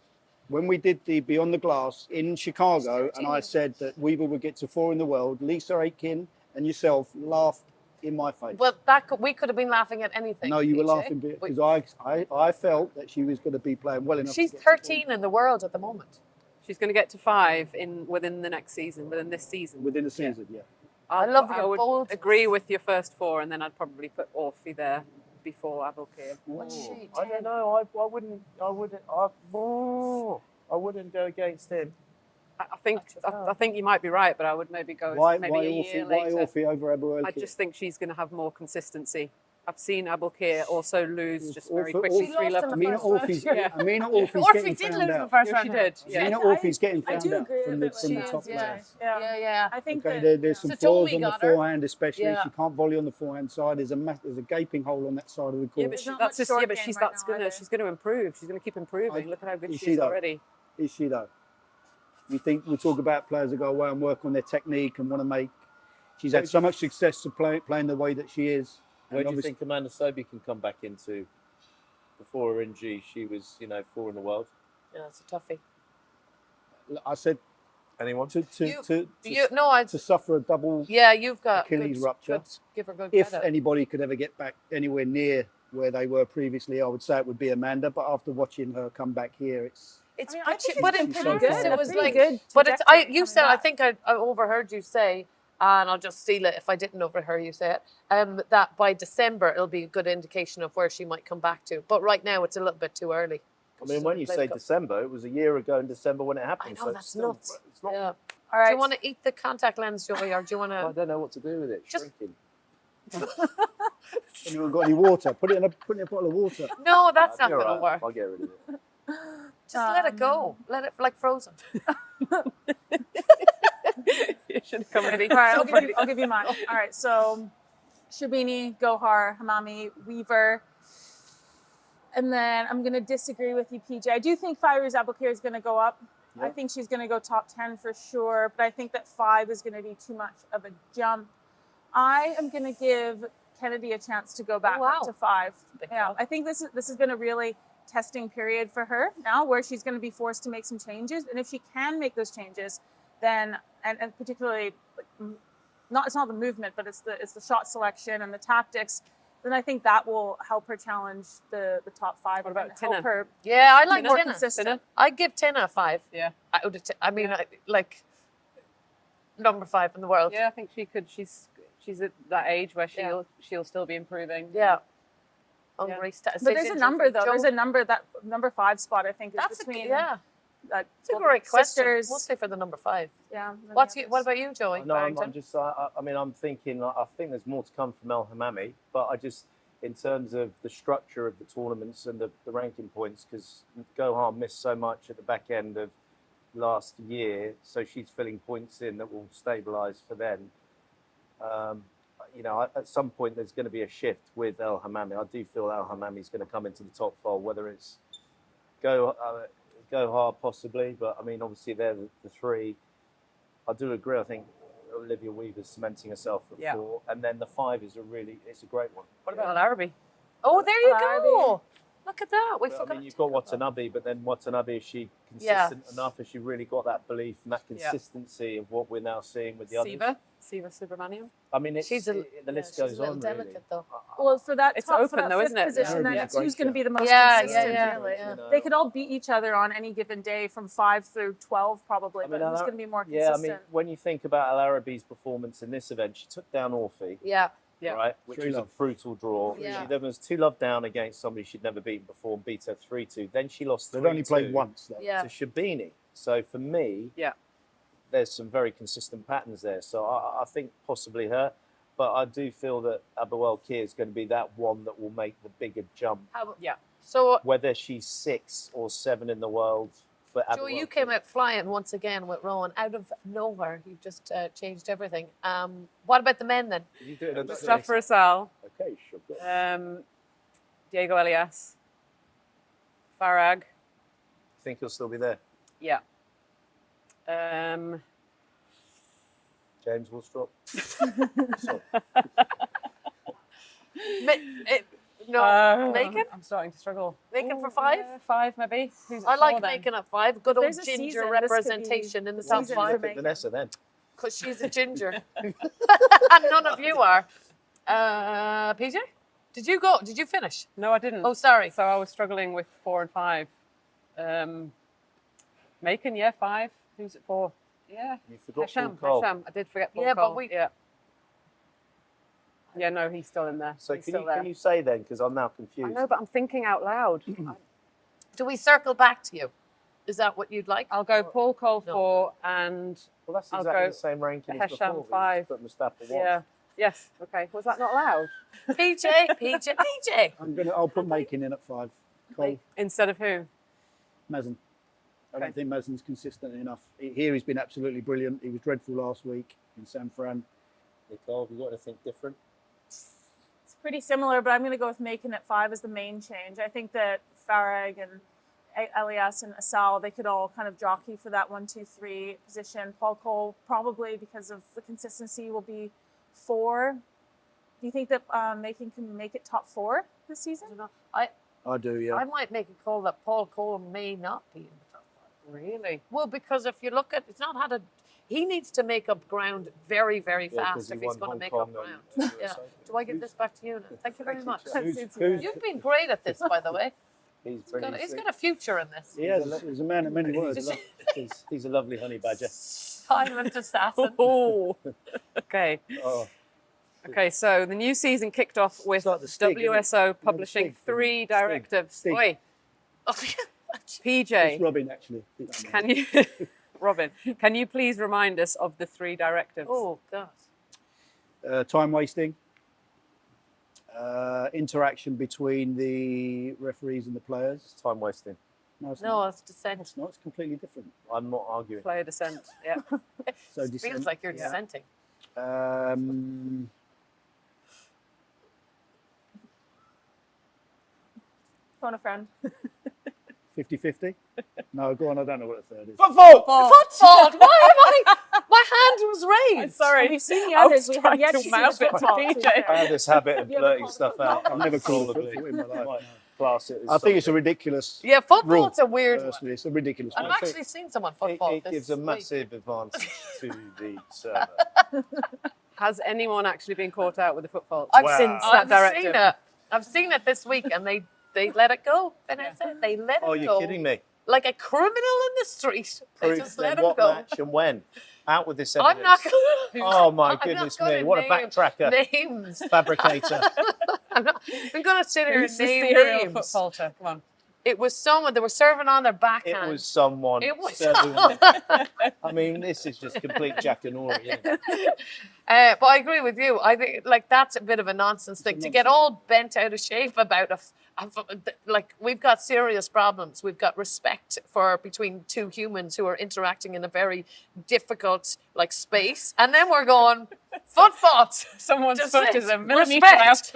Speaker 5: when we did the Beyond the Glass in Chicago, and I said that Weaver would get to 4 in the world. Lisa Aitken and yourself laughed in my face.
Speaker 1: Well, we could have been laughing at anything.
Speaker 5: No, you were
Speaker 1: PJ.
Speaker 5: laughing because I felt that she was going to be playing well enough.
Speaker 1: She's
Speaker 5: to get to
Speaker 1: 13 in the world at the moment.
Speaker 3: she's going to get to 5 within the next season, within this season.
Speaker 5: within the season. Yeah.
Speaker 1: I love
Speaker 3: I
Speaker 1: your
Speaker 3: would
Speaker 1: boldness.
Speaker 3: agree with your first 4, and then I'd probably put Orphy there before Abelkir.
Speaker 1: What's she?
Speaker 2: I don't know. I wouldn't go against him.
Speaker 3: I think you might be right, but I would maybe go
Speaker 5: Why
Speaker 3: maybe a year later.
Speaker 5: Orphy over Abu El
Speaker 3: I
Speaker 5: Kir?
Speaker 3: just think she's going to have more consistency. I've seen Abelkir also lose just very
Speaker 5: Orphy-
Speaker 3: quickly.
Speaker 1: She lost in the
Speaker 5: Amina
Speaker 1: first round.
Speaker 5: Orphy's
Speaker 3: Yeah.
Speaker 5: Amina Orphy's
Speaker 1: Orphy
Speaker 5: getting
Speaker 1: did
Speaker 5: found
Speaker 1: lose in the
Speaker 5: out.
Speaker 1: first
Speaker 3: Yeah,
Speaker 1: round.
Speaker 3: she did. Yeah.
Speaker 5: Amina
Speaker 4: I-
Speaker 5: Orphy's getting
Speaker 4: I
Speaker 5: found
Speaker 4: do
Speaker 5: out
Speaker 4: agree
Speaker 5: from
Speaker 4: a
Speaker 5: the
Speaker 4: bit
Speaker 5: from the
Speaker 4: with
Speaker 5: top
Speaker 4: that.
Speaker 5: players.
Speaker 1: Yeah.
Speaker 4: I think
Speaker 5: Okay,
Speaker 4: that,
Speaker 5: there's some
Speaker 1: Satomi
Speaker 5: flaws on the
Speaker 1: got her.
Speaker 5: forehand, especially.
Speaker 1: Yeah.
Speaker 5: She can't volley on the forehand side. There's a gaping hole on that side of the
Speaker 3: Yeah,
Speaker 5: court.
Speaker 3: but
Speaker 4: There's not
Speaker 3: that's
Speaker 4: much
Speaker 3: just yeah,
Speaker 4: short
Speaker 3: but
Speaker 4: game
Speaker 3: she's
Speaker 4: right
Speaker 3: that's
Speaker 4: now
Speaker 3: gonna
Speaker 4: either.
Speaker 3: she's gonna improve. She's gonna keep improving.
Speaker 5: I-
Speaker 3: Look at how good
Speaker 5: is
Speaker 3: she
Speaker 5: she
Speaker 3: is
Speaker 5: though?
Speaker 3: already.
Speaker 5: Is she though? You think we talk about players that go away and work on their technique and want to make? She's had so much success to playing the way that she is.
Speaker 2: Where
Speaker 5: And
Speaker 2: do you
Speaker 5: obviously-
Speaker 2: think Amanda Sobey can come back into? Before her injury, she was 4 in the world.
Speaker 1: Yeah, it's a toughie.
Speaker 5: I said
Speaker 2: Anyone?
Speaker 5: to suffer a double.
Speaker 1: Yeah, you've got
Speaker 5: Achilles
Speaker 1: good,
Speaker 5: rupture.
Speaker 1: good- give her good
Speaker 5: If
Speaker 1: credit.
Speaker 5: anybody could ever get back anywhere near where they were previously, I would say it would be Amanda. But after watching her come back here, it's
Speaker 1: It's
Speaker 4: I mean, I
Speaker 1: but,
Speaker 4: think
Speaker 1: she- but
Speaker 4: it's
Speaker 1: in
Speaker 4: been
Speaker 5: pretty
Speaker 1: Paris
Speaker 5: good.
Speaker 1: it was
Speaker 4: Pretty
Speaker 1: like,
Speaker 4: good
Speaker 1: but it's
Speaker 4: trajectory
Speaker 1: you
Speaker 4: coming
Speaker 1: said I
Speaker 4: back.
Speaker 1: think I overheard you say, and I'll just steal it if I didn't overhear you say it, that by December it'll be a good indication of where she might come back to. But right now it's a little bit too early.
Speaker 2: I mean, when you say December, it was a year ago in December when it happened.
Speaker 1: I know,
Speaker 2: so
Speaker 1: that's
Speaker 2: it's still,
Speaker 1: nuts.
Speaker 2: It's not,
Speaker 1: Yeah.
Speaker 4: All
Speaker 1: Do
Speaker 4: right.
Speaker 1: you want to eat the contact lens, Joey, or do you want
Speaker 2: I
Speaker 1: to?
Speaker 2: don't know what to do with it.
Speaker 1: Just-
Speaker 2: Shrinking.
Speaker 5: anyone got any water? Put it in a bottle of water.
Speaker 1: No, that's not
Speaker 2: You're
Speaker 1: going to
Speaker 2: right.
Speaker 1: work.
Speaker 2: I'll get rid of it.
Speaker 1: Just let it go. Let it like frozen.
Speaker 3: You should have come ready.
Speaker 4: All right, I'll give you mine. All right, so Shabini, Gohar, Hamami, Weaver. And then I'm going to disagree with you, PJ. I do think Fairuz Abelkir is going to go up. I think she's going to go top 10 for sure, but I think that 5 is going to be too much of a jump. I am going to give Kennedy a chance to go back
Speaker 1: wow.
Speaker 4: up to 5.
Speaker 1: Big
Speaker 4: Yeah,
Speaker 1: call.
Speaker 4: I think this has been a really testing period for her now, where she's going to be forced to make some changes, and if she can make those changes, then and particularly it's not the movement, but it's the shot selection and the tactics, then I think that will help her challenge the top 5.
Speaker 3: What about
Speaker 4: and
Speaker 3: Tina?
Speaker 4: help her
Speaker 1: Yeah, I like
Speaker 4: be more
Speaker 1: Tina.
Speaker 4: consistent.
Speaker 1: I'd give Tina a 5.
Speaker 3: Yeah.
Speaker 1: I mean,
Speaker 3: Yeah.
Speaker 1: like number 5 in the world.
Speaker 3: Yeah, I think she could. She's at that age where
Speaker 1: Yeah.
Speaker 3: she'll still be improving.
Speaker 1: Yeah.
Speaker 3: Yeah.
Speaker 1: Hungry
Speaker 4: But there's a number though. There's a number, that number 5 spot I think is
Speaker 1: That's
Speaker 4: between
Speaker 1: yeah. It's a
Speaker 4: well,
Speaker 1: great question.
Speaker 4: sisters.
Speaker 1: Mostly for the number 5.
Speaker 4: Yeah. and then
Speaker 1: What
Speaker 4: the
Speaker 1: about
Speaker 4: others.
Speaker 1: you, Joey?
Speaker 2: No,
Speaker 1: Barrington?
Speaker 2: I'm just. I mean, I'm thinking. I think there's more to come from El Hammamy, but I just, in terms of the structure of the tournaments and the ranking points, because Gohan missed so much at the back end of last year, so she's filling points in that will stabilise for then. You know, at some point there's going to be a shift with El Hammamy. I do feel El Hammamy is going to come into the top 4, whether it's go hard possibly, but I mean, obviously they're the 3. I do agree. I think Olivia Weaver's cementing herself at 4, and then the 5 is it's a great one.
Speaker 3: What about Larrabee?
Speaker 1: Oh, there you
Speaker 4: Larrabee.
Speaker 1: go. Look at that. We
Speaker 2: But,
Speaker 1: forgot.
Speaker 2: I mean, you've got Watanabe, but then Watanabe, is she consistent enough? Has she really got that belief and that
Speaker 3: Yeah.
Speaker 2: consistency of what we're now seeing with the others?
Speaker 3: Siva Subramaniam.
Speaker 2: I mean,
Speaker 1: She's
Speaker 2: the list goes on,
Speaker 1: delicate
Speaker 2: really.
Speaker 1: though.
Speaker 4: Well, for that
Speaker 3: It's
Speaker 4: top, for
Speaker 3: open
Speaker 4: that
Speaker 3: though,
Speaker 4: 5th
Speaker 3: isn't it?
Speaker 4: position,
Speaker 2: Yeah.
Speaker 4: then
Speaker 2: Yeah.
Speaker 4: it's who's going to be the most
Speaker 1: Yeah,
Speaker 4: consistent.
Speaker 1: yeah.
Speaker 4: Really.
Speaker 2: You know.
Speaker 4: They could all beat each other on any given day from 5 through 12, probably.
Speaker 2: I mean,
Speaker 4: but who's going to be more
Speaker 2: Yeah, I
Speaker 4: consistent?
Speaker 2: mean, when you think about Al Arabi's performance in this event, she took down Orphe,
Speaker 1: Yeah.
Speaker 3: Yeah.
Speaker 2: right, which
Speaker 5: Three
Speaker 2: was a
Speaker 5: love.
Speaker 2: brutal draw.
Speaker 1: Yeah.
Speaker 2: She then was 2-love down against somebody she'd never beaten before and beat her 3-2. Then she lost 3-2
Speaker 5: They've only played once, though.
Speaker 1: Yeah.
Speaker 2: to Shabini. So for me,
Speaker 3: Yeah.
Speaker 2: there's some very consistent patterns there. So I think possibly her, but I do feel that Abuel Kier is going to be that one that will make the bigger jump.
Speaker 3: Yeah.
Speaker 1: So,
Speaker 2: Whether she's 6 or 7 in the world for Abuel
Speaker 1: Joey, you
Speaker 2: Kier.
Speaker 1: came out flying once again with Rowan out of nowhere. You just changed everything. What about the men then?
Speaker 2: You do it a bit
Speaker 3: Mustafa
Speaker 2: later.
Speaker 3: Asal,
Speaker 2: Okay, sure.
Speaker 3: Diego Elias, Farag.
Speaker 2: Think he'll still be there.
Speaker 3: Yeah.
Speaker 2: James Woolstrop. Sorry.
Speaker 1: Macon?
Speaker 3: I'm starting to struggle.
Speaker 1: Macon for 5?
Speaker 3: Yeah, 5 maybe. Who's
Speaker 1: I
Speaker 3: at
Speaker 1: like
Speaker 3: 4 then?
Speaker 1: Macon at 5. Good old
Speaker 4: There's a
Speaker 1: ginger
Speaker 4: season, this could be
Speaker 1: representation in the
Speaker 4: the
Speaker 1: top
Speaker 4: season
Speaker 2: I
Speaker 4: for
Speaker 1: 5
Speaker 4: Macon.
Speaker 2: picked Vanessa then.
Speaker 1: because she's a ginger. And none of you are. PJ? Did you go? Did you finish?
Speaker 3: No, I didn't.
Speaker 1: Oh, sorry.
Speaker 3: So I was struggling with 4 and 5. Macon, yeah, 5. Who's at 4? Yeah.
Speaker 2: You forgot
Speaker 3: Hasham.
Speaker 2: Paul Cole.
Speaker 3: Hasham. I did forget Paul
Speaker 1: Yeah, but
Speaker 3: Cole.
Speaker 1: we-
Speaker 3: Yeah. Yeah, no, he's still in there.
Speaker 2: So
Speaker 3: he's still there.
Speaker 2: can you say then, because I'm now
Speaker 3: I
Speaker 2: confused.
Speaker 3: know, but I'm thinking out loud.
Speaker 1: Do we circle back to you? Is that what you'd like?
Speaker 3: I'll go Paul Cole
Speaker 1: No.
Speaker 3: 4 and
Speaker 2: Well, that's
Speaker 3: I'll
Speaker 2: exactly
Speaker 3: go
Speaker 2: the same ranking as
Speaker 3: Hesham
Speaker 2: before. We
Speaker 3: 5.
Speaker 2: Put Mustafa 1.
Speaker 3: yeah. Yes. Okay. Was that not allowed?
Speaker 1: PJ.
Speaker 5: I'll put Macon in at 5. Cole,
Speaker 3: Instead of who?
Speaker 5: Mazin. I
Speaker 3: Okay.
Speaker 5: don't think Mazin's consistent enough. Here he's been absolutely brilliant. He was dreadful last week in San Fran.
Speaker 2: Nicole, have you got anything different?
Speaker 4: It's pretty similar, but I'm going to go with Macon at 5 as the main change. I think that Farag and Elias and Asal, they could all kind of jockey for that 1, 2, 3 position. Paul Cole, probably because of the consistency, will be 4. Do you think that Macon can make it top 4 this season?
Speaker 5: I do, yeah.
Speaker 1: I might make a call that Paul Cole may not be in the top 5.
Speaker 3: Really?
Speaker 1: Well, because if you look at, it's not had a. He needs to make up ground very, very
Speaker 2: Yeah, 'cause
Speaker 1: fast
Speaker 2: he
Speaker 1: if he's
Speaker 2: won
Speaker 1: going to
Speaker 2: Hong
Speaker 1: make
Speaker 2: Kong
Speaker 1: up
Speaker 2: and
Speaker 1: ground.
Speaker 2: US
Speaker 1: Yeah.
Speaker 2: Open.
Speaker 1: Do I give this back to you now? Thank you very much.
Speaker 5: Who's-
Speaker 1: You've been great at this, by the way.
Speaker 2: He's
Speaker 1: He's
Speaker 2: brilliant.
Speaker 1: got a future in this.
Speaker 5: He has. He's a man of many words.
Speaker 2: He's a lovely honey badger.
Speaker 1: Silent assassin.
Speaker 3: Oh. Okay.
Speaker 2: Oh,
Speaker 3: Okay. So the new season kicked off with
Speaker 5: like the Stig, isn't it?
Speaker 3: WSO publishing
Speaker 5: Stig.
Speaker 3: 3 directives.
Speaker 5: Stig.
Speaker 3: Oi,
Speaker 1: Oh, yeah.
Speaker 5: It's
Speaker 3: PJ,
Speaker 5: Robin, actually.
Speaker 3: can you, Robin, can you please remind us of the 3 directives?
Speaker 1: Oh, God.
Speaker 5: Time wasting. Interaction between the referees and the players.
Speaker 2: it's time wasting.
Speaker 5: No, it's
Speaker 1: No,
Speaker 5: not.
Speaker 1: it's dissent.
Speaker 5: It's not. It's completely different.
Speaker 2: I'm not arguing.
Speaker 3: Player dissent. Yeah.
Speaker 5: So
Speaker 1: It
Speaker 5: dissent.
Speaker 1: feels like you're
Speaker 3: Yeah.
Speaker 1: dissenting.
Speaker 4: Phone a friend.
Speaker 5: 50-50? No, go on. I don't know what the third is.
Speaker 2: Football!
Speaker 1: Foot fault. Why am I? My hand was raised.
Speaker 3: Sorry.
Speaker 4: We've seen the
Speaker 3: I
Speaker 4: others.
Speaker 3: was
Speaker 4: We have
Speaker 3: trying
Speaker 4: yet
Speaker 3: to
Speaker 4: to see
Speaker 3: mouth
Speaker 4: the
Speaker 3: it to
Speaker 4: football.
Speaker 3: PJ.
Speaker 2: I have this habit of
Speaker 4: Have you ever
Speaker 2: blurting
Speaker 4: called
Speaker 2: stuff
Speaker 4: football?
Speaker 2: out.
Speaker 5: I've never called a
Speaker 2: Uncontrollably.
Speaker 5: football in my life.
Speaker 2: Might
Speaker 5: no.
Speaker 2: class it as
Speaker 5: I think it's a
Speaker 2: something.
Speaker 5: ridiculous
Speaker 1: Yeah,
Speaker 5: rule.
Speaker 1: football's a weird one.
Speaker 5: Personally, it's a ridiculous
Speaker 1: I've
Speaker 5: rule.
Speaker 1: actually seen someone football.
Speaker 2: It
Speaker 1: this
Speaker 2: gives a
Speaker 1: week.
Speaker 2: massive advantage to the server.
Speaker 3: Has anyone actually been caught out with a foot fault?
Speaker 1: I've
Speaker 2: Wow.
Speaker 1: seen
Speaker 3: that directive?
Speaker 1: it. I've seen it this week, and they let it go. And I said they let
Speaker 2: Oh,
Speaker 1: it
Speaker 2: you're
Speaker 1: go.
Speaker 2: kidding me.
Speaker 1: Like a criminal in the street. They
Speaker 2: Proof
Speaker 1: just
Speaker 2: then
Speaker 1: let him
Speaker 2: what
Speaker 1: go.
Speaker 2: match and when. Out with this evidence.
Speaker 1: I'm not going.
Speaker 2: Oh my
Speaker 1: I'm not
Speaker 2: goodness
Speaker 1: gonna
Speaker 2: me! What a
Speaker 1: name
Speaker 2: backtracker,
Speaker 1: Names.
Speaker 2: fabricator.
Speaker 1: I'm going to sit here and
Speaker 3: Who's the
Speaker 1: name
Speaker 3: serial foot
Speaker 1: names.
Speaker 3: faulter? Come on.
Speaker 1: It was someone. They were serving on their
Speaker 2: It
Speaker 1: backhand.
Speaker 2: was someone.
Speaker 1: It was
Speaker 2: serving- I mean, this is just complete jackanori. Isn't it?
Speaker 1: But I agree with you. I think like that's a bit of a nonsense thing to get all bent out of shape about like we've got serious problems. We've got respect for between two humans who are interacting in a very difficult like space, and then we're going foot fault.
Speaker 3: Someone's
Speaker 1: Just
Speaker 3: foot
Speaker 1: it.
Speaker 3: is a millimetre out.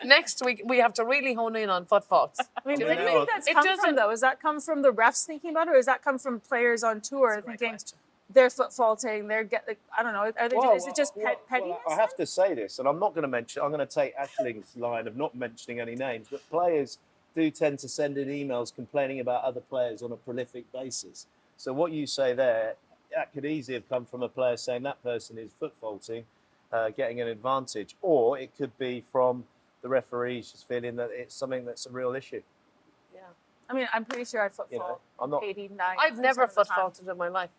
Speaker 1: Next week we have to really hone in on foot faults.
Speaker 4: I mean,
Speaker 2: Do
Speaker 4: where
Speaker 2: we
Speaker 4: do you
Speaker 2: know?
Speaker 4: think that's
Speaker 1: It
Speaker 4: come
Speaker 1: doesn't-
Speaker 4: from, though? Does that come from the refs thinking about it, or does that come from players on tour
Speaker 1: That's a great
Speaker 4: thinking
Speaker 1: question.
Speaker 4: they're foot faulting, they're I don't know, are they, is it just pettiness?
Speaker 2: I have to say this, and I'm not going to mention. I'm going to take Ashling's line of not mentioning any names, but players do tend to send in emails complaining about other players on a prolific basis. So what you say there, that could easily have come from a player saying that person is foot faulting, getting an advantage, or it could be from the referees just feeling that it's something that's a real issue.
Speaker 1: Yeah.
Speaker 4: I mean, I'm pretty sure I foot
Speaker 2: You know,
Speaker 4: fault
Speaker 2: I'm not.
Speaker 4: 89.
Speaker 1: I've never foot faulted in my life.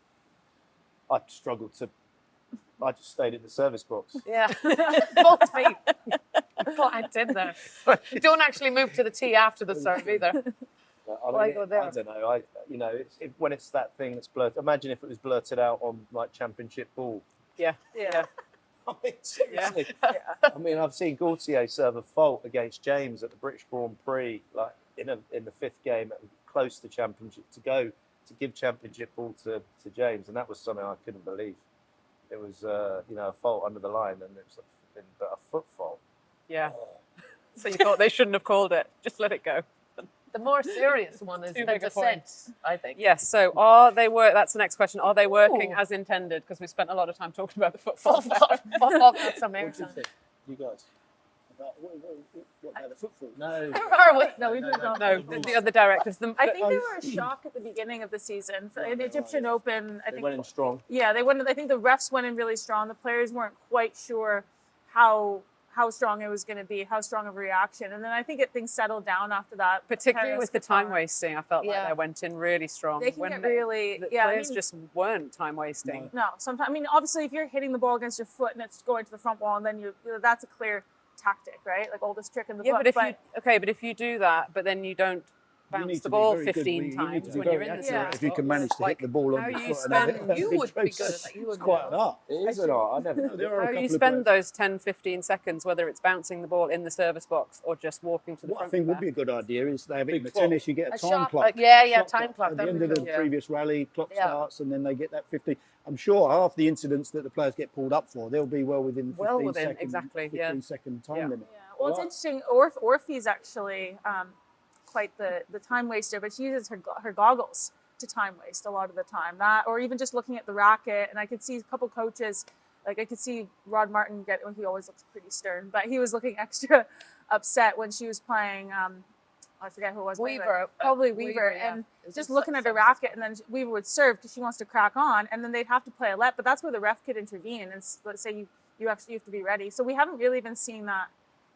Speaker 2: I struggled to. I just stayed in the service box.
Speaker 1: Yeah, both feet. Blanked in there. Don't actually move to the tee after the serve either. Why go there?
Speaker 2: I don't know. You know, when it's that thing that's blurted. Imagine if it was blurted out on like championship ball.
Speaker 3: Yeah.
Speaker 4: Yeah.
Speaker 2: I mean, seriously. I mean, I've seen Gaultier serve a fault against James at the British Grand Prix, like in the fifth game, close to championship, to give championship ball to James, and that was something I couldn't believe. It was, a fault under the line, and it was but a foot fault.
Speaker 3: Yeah. So you thought they shouldn't have called it. Just let it go.
Speaker 1: The more serious one is
Speaker 3: Too
Speaker 1: the
Speaker 3: big a
Speaker 1: descent, I think.
Speaker 3: Yes. So that's the next question. Are they working
Speaker 1: Ooh.
Speaker 3: as intended? Because we spent a lot of time talking about the foot
Speaker 1: Foot
Speaker 3: fault.
Speaker 1: fault. Foot fault, that's
Speaker 2: What do you
Speaker 1: amazing.
Speaker 2: think, you guys? What about the football? No.
Speaker 1: Where are we?
Speaker 4: No, we moved on.
Speaker 3: No, the other directives.
Speaker 4: I think they were a shock at the beginning of the season. In the Egyptian Open, I
Speaker 2: They
Speaker 4: think
Speaker 2: went in strong.
Speaker 4: Yeah, they went. I think the refs went in really strong. The players weren't quite sure how strong it was going to be, how strong of a reaction, and then I think things settled down after that.
Speaker 3: Particularly
Speaker 4: Paris,
Speaker 3: with the
Speaker 4: Qatar.
Speaker 3: time wasting, I felt like
Speaker 1: Yeah.
Speaker 3: they went in really strong.
Speaker 4: They can
Speaker 3: When
Speaker 4: get really
Speaker 3: the
Speaker 4: yeah. I
Speaker 3: players
Speaker 4: mean,
Speaker 3: just weren't time wasting.
Speaker 4: no. Sometimes I mean, obviously, if you're hitting the ball against your foot and it's going to the front wall, and then that's a clear tactic, right? Like oldest trick in the
Speaker 3: Yeah,
Speaker 4: book.
Speaker 3: but if you do that, but then you don't
Speaker 5: You
Speaker 3: bounce
Speaker 5: need
Speaker 3: the
Speaker 5: to be
Speaker 3: ball
Speaker 5: very good
Speaker 3: 15
Speaker 5: with- you need
Speaker 3: times
Speaker 5: to be
Speaker 3: when you're
Speaker 5: very
Speaker 3: in the
Speaker 5: accurate
Speaker 3: service
Speaker 5: if you can
Speaker 3: box.
Speaker 5: manage to
Speaker 3: Like,
Speaker 5: hit the ball on
Speaker 3: how
Speaker 5: the
Speaker 3: you
Speaker 5: foot. and have it-
Speaker 3: spend-
Speaker 5: have
Speaker 1: You
Speaker 5: a big
Speaker 1: would be
Speaker 5: trace.
Speaker 1: good at that. You would
Speaker 5: It's quite
Speaker 1: know.
Speaker 5: an art.
Speaker 2: Is it not? I never know.
Speaker 5: There are a
Speaker 3: How you
Speaker 5: couple of
Speaker 3: spend
Speaker 5: players.
Speaker 3: those 10, 15 seconds, whether it's bouncing the ball in the service box or just walking to the
Speaker 5: What I
Speaker 3: front
Speaker 5: think
Speaker 3: of
Speaker 5: would
Speaker 3: that.
Speaker 5: be a good idea is they have it in
Speaker 2: Big
Speaker 5: the tennis. You get a
Speaker 1: A
Speaker 5: time
Speaker 1: shot,
Speaker 5: clock.
Speaker 1: like, yeah,
Speaker 5: Shot
Speaker 1: time clock,
Speaker 5: At the
Speaker 1: that'd
Speaker 5: end
Speaker 1: be
Speaker 5: of the
Speaker 1: good.
Speaker 3: Yeah.
Speaker 5: previous rally, clock
Speaker 1: Yeah.
Speaker 5: starts, and then they get that 50. I'm sure half the incidents that the players get pulled up for, they'll be well within the 15 second,
Speaker 3: exactly,
Speaker 5: 15 second time
Speaker 3: Yeah.
Speaker 5: limit.
Speaker 4: Yeah. Well, it's interesting. Orphe's actually quite the time waster, but she uses her goggles to time waste a lot of the time. That, or even just looking at the racket. And I could see a couple coaches, like I could see Rod Martin he always looks pretty stern, but he was looking extra upset when she was playing. I forget who it was.
Speaker 1: Weaver.
Speaker 4: Probably Weaver.
Speaker 1: yeah.
Speaker 4: And
Speaker 1: Is
Speaker 4: just
Speaker 1: it
Speaker 4: looking at her racket, and then Weaver would serve because she wants to crack on, and then they'd have to play a let. But that's where the ref could intervene and let's say you actually have to be ready. So we haven't really been seeing that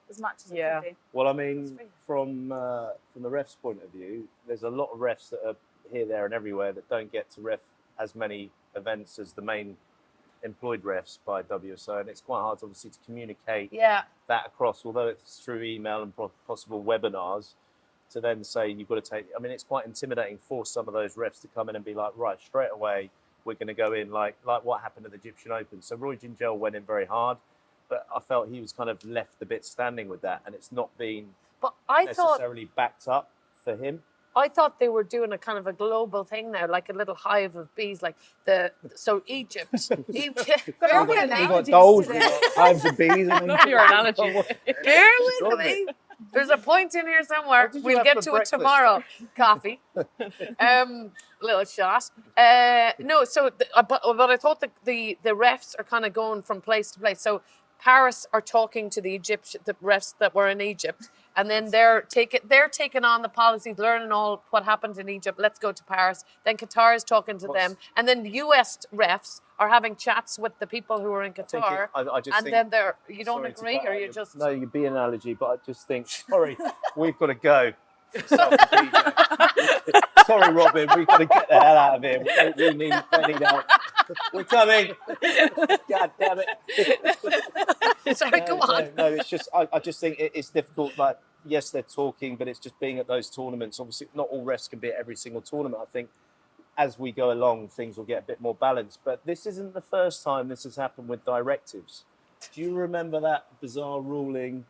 Speaker 4: as much as it
Speaker 3: Yeah.
Speaker 4: could be.
Speaker 2: Well, I mean, from the ref's point of view, there's a lot of refs that are here, there, and everywhere that don't get to ref as many events as the main employed refs by WSO, and it's quite hard, obviously, to communicate
Speaker 1: Yeah.
Speaker 2: that across, although it's through email and possible webinars, to then say you've got to take. I mean, it's quite intimidating for some of those refs to come in and be like, right, straight away, we're going to go in like what happened at the Egyptian Open. So Roy Gingell went in very hard, but I felt he was kind of left a bit standing with that, and it's not been
Speaker 1: But I thought
Speaker 2: necessarily backed up for him.
Speaker 1: they were doing a kind of a global thing now, like a little hive of bees, like Egypt. Egypt.
Speaker 4: Got all the
Speaker 5: We've got
Speaker 4: analogies
Speaker 5: dolls,
Speaker 4: today.
Speaker 5: we've got hives of bees. I mean,
Speaker 3: Love your analogy.
Speaker 1: Bear with me. There's a point in here somewhere.
Speaker 2: What did you
Speaker 1: We'll
Speaker 2: have
Speaker 1: get
Speaker 2: for
Speaker 1: to
Speaker 2: breakfast?
Speaker 1: it tomorrow. Coffee. Little shot. No, so but I thought the refs are kind of going from place to place. So Paris are talking to the refs that were in Egypt, and then they're taking on the policies, learning all what happened in Egypt. Let's go to Paris. Then Qatar is talking to them, and then the US refs are having chats with the people who are in Qatar.
Speaker 2: I just think,
Speaker 1: then they're you don't
Speaker 2: sorry to
Speaker 1: agree,
Speaker 2: cut
Speaker 1: or
Speaker 2: out
Speaker 1: you
Speaker 2: your-
Speaker 1: just
Speaker 2: No, you'd be an analogy, but I just think, sorry, we've got to go. Sorry, DJ. Sorry, Robin, we've got to get the hell out of here. We need help. We're coming. God damn it.
Speaker 1: sorry, go on.
Speaker 2: No, it's just, I just think it's difficult. Like, yes, they're talking, but it's just being at those tournaments. Obviously, not all refs can be at every single tournament. I think as we go along, things will get a bit more balanced. But this isn't the first time this has happened with directives. Do you remember that bizarre ruling?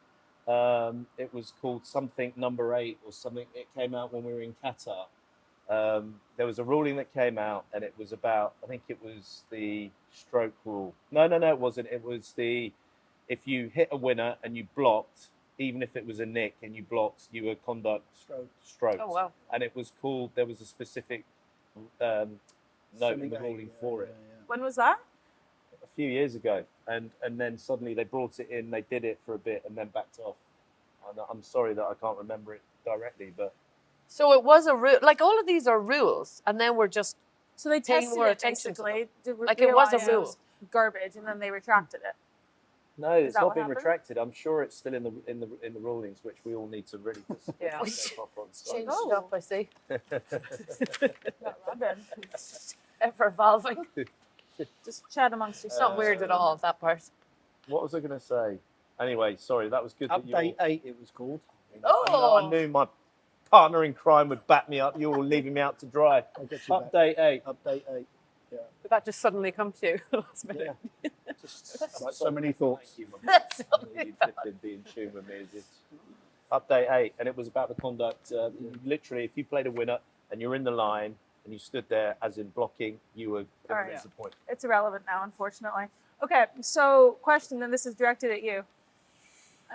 Speaker 2: It was called something number 8 or something. It came out when we were in Qatar. There was a ruling that came out, and it was about, I think it was the stroke rule. No, it wasn't. It was if you hit a winner and you blocked, even if it was a nick and you blocked, you were stroked.
Speaker 1: Oh wow.
Speaker 2: And it was called, there was a specific note in the ruling for it.
Speaker 4: When was that?
Speaker 2: A few years ago, and then suddenly they brought it in, they did it for a bit and then backed off. I'm sorry that I can't remember it directly, but
Speaker 1: So it was a rule. Like all of these are rules, and then we're just
Speaker 4: So they
Speaker 1: Paying
Speaker 4: tested
Speaker 1: more
Speaker 4: it
Speaker 1: attention to
Speaker 4: basically. to
Speaker 1: like it was a
Speaker 4: realize
Speaker 1: rule.
Speaker 4: Garbage, and then they retracted it.
Speaker 2: no, it's
Speaker 4: that
Speaker 2: not
Speaker 4: what
Speaker 2: been
Speaker 4: happened?
Speaker 2: retracted. I'm sure it's still in the rulings, which we all need to really just
Speaker 3: Yeah.
Speaker 2: step up on.
Speaker 1: changed
Speaker 4: Oh.
Speaker 1: it up. I see.
Speaker 4: Not Robin.
Speaker 1: Ever evolving.
Speaker 4: Just chat amongst
Speaker 1: It's
Speaker 4: yourselves.
Speaker 1: not weird at all. That part.
Speaker 2: What was I going to say? Anyway, sorry, that was good. That you all,
Speaker 5: Update 8, it was called.
Speaker 1: Oh.
Speaker 2: I knew my partner in crime would back me up. You're all leaving me out to dry.
Speaker 5: I'll get you back.
Speaker 2: Update 8.
Speaker 5: Update 8.
Speaker 3: Did that just suddenly come to you last minute?
Speaker 2: Just
Speaker 5: Like so many thoughts.
Speaker 2: Thank you, Mum.
Speaker 1: That's all
Speaker 2: You flipping be in tune with me. Is it? Update 8, and it was about the conduct. Literally, if you played a winner and you're in the line and you stood there as in blocking, you were
Speaker 4: All right.
Speaker 2: as a point.
Speaker 4: It's irrelevant now, unfortunately. Okay, so question, and this is directed at you.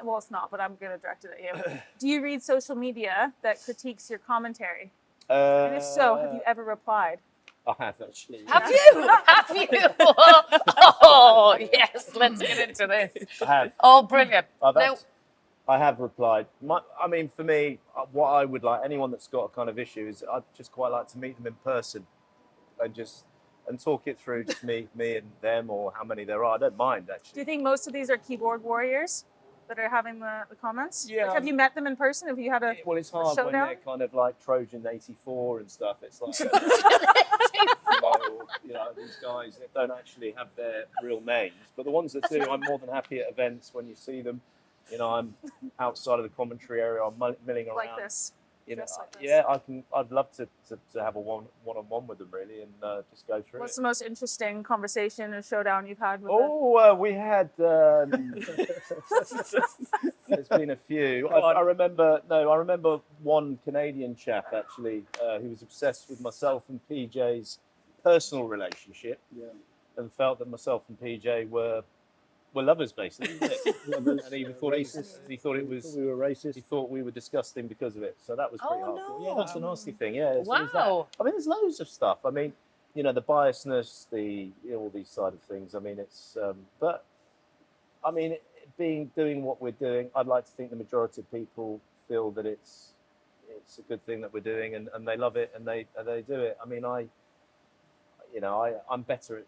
Speaker 4: Well, it's not, but I'm going to direct it at you. Do you read social media that critiques your commentary? And if so, have you ever replied?
Speaker 2: I have actually.
Speaker 1: Have you? Have you? Oh, yes. Let's get into this.
Speaker 2: I have.
Speaker 1: Oh, brilliant. Now,
Speaker 2: I have replied. I mean, for me, what I would like, anyone that's got a kind of issue, is I'd just quite like to meet them in person and talk it through, just me and them, or how many there are. I don't mind,
Speaker 4: Do
Speaker 2: actually.
Speaker 4: you think most of these are keyboard warriors that are having the comments?
Speaker 2: Yeah.
Speaker 4: Like, have you met them in person? Have you had a
Speaker 2: Well, it's hard when
Speaker 4: showdown?
Speaker 2: they're kind of like Trojan 84 and stuff. It's like, these guys that don't actually have their real names. But the ones that do, I'm more than happy at events when you see them. I'm outside of the commentary area. I'm milling around.
Speaker 4: like this?
Speaker 2: You know,
Speaker 4: Just like this.
Speaker 2: yeah, I'd love to have a one-on-one with them, really, and just go through
Speaker 4: What's
Speaker 2: it.
Speaker 4: the most interesting conversation or showdown you've had with
Speaker 2: We had. There's been a few. I remember one Canadian chap actually who was obsessed with myself and PJ's personal relationship, and felt that myself and PJ were lovers, basically. Isn't it?
Speaker 5: Lovers,
Speaker 2: and he even thought he thought it was.
Speaker 5: We were racist.
Speaker 2: He thought we were disgusting because of it. So that was pretty
Speaker 1: Oh,
Speaker 2: hardcore.
Speaker 1: no.
Speaker 2: Yeah, that's a nasty thing. Yeah. there's that.
Speaker 1: wow.
Speaker 2: I mean, there's loads of stuff. I mean, the biasness, all these side of things. I mean, it's. But I mean, doing what we're doing, I'd like to think the majority of people feel that it's a good thing that we're doing, and they love it, and they do it. I mean, I'm better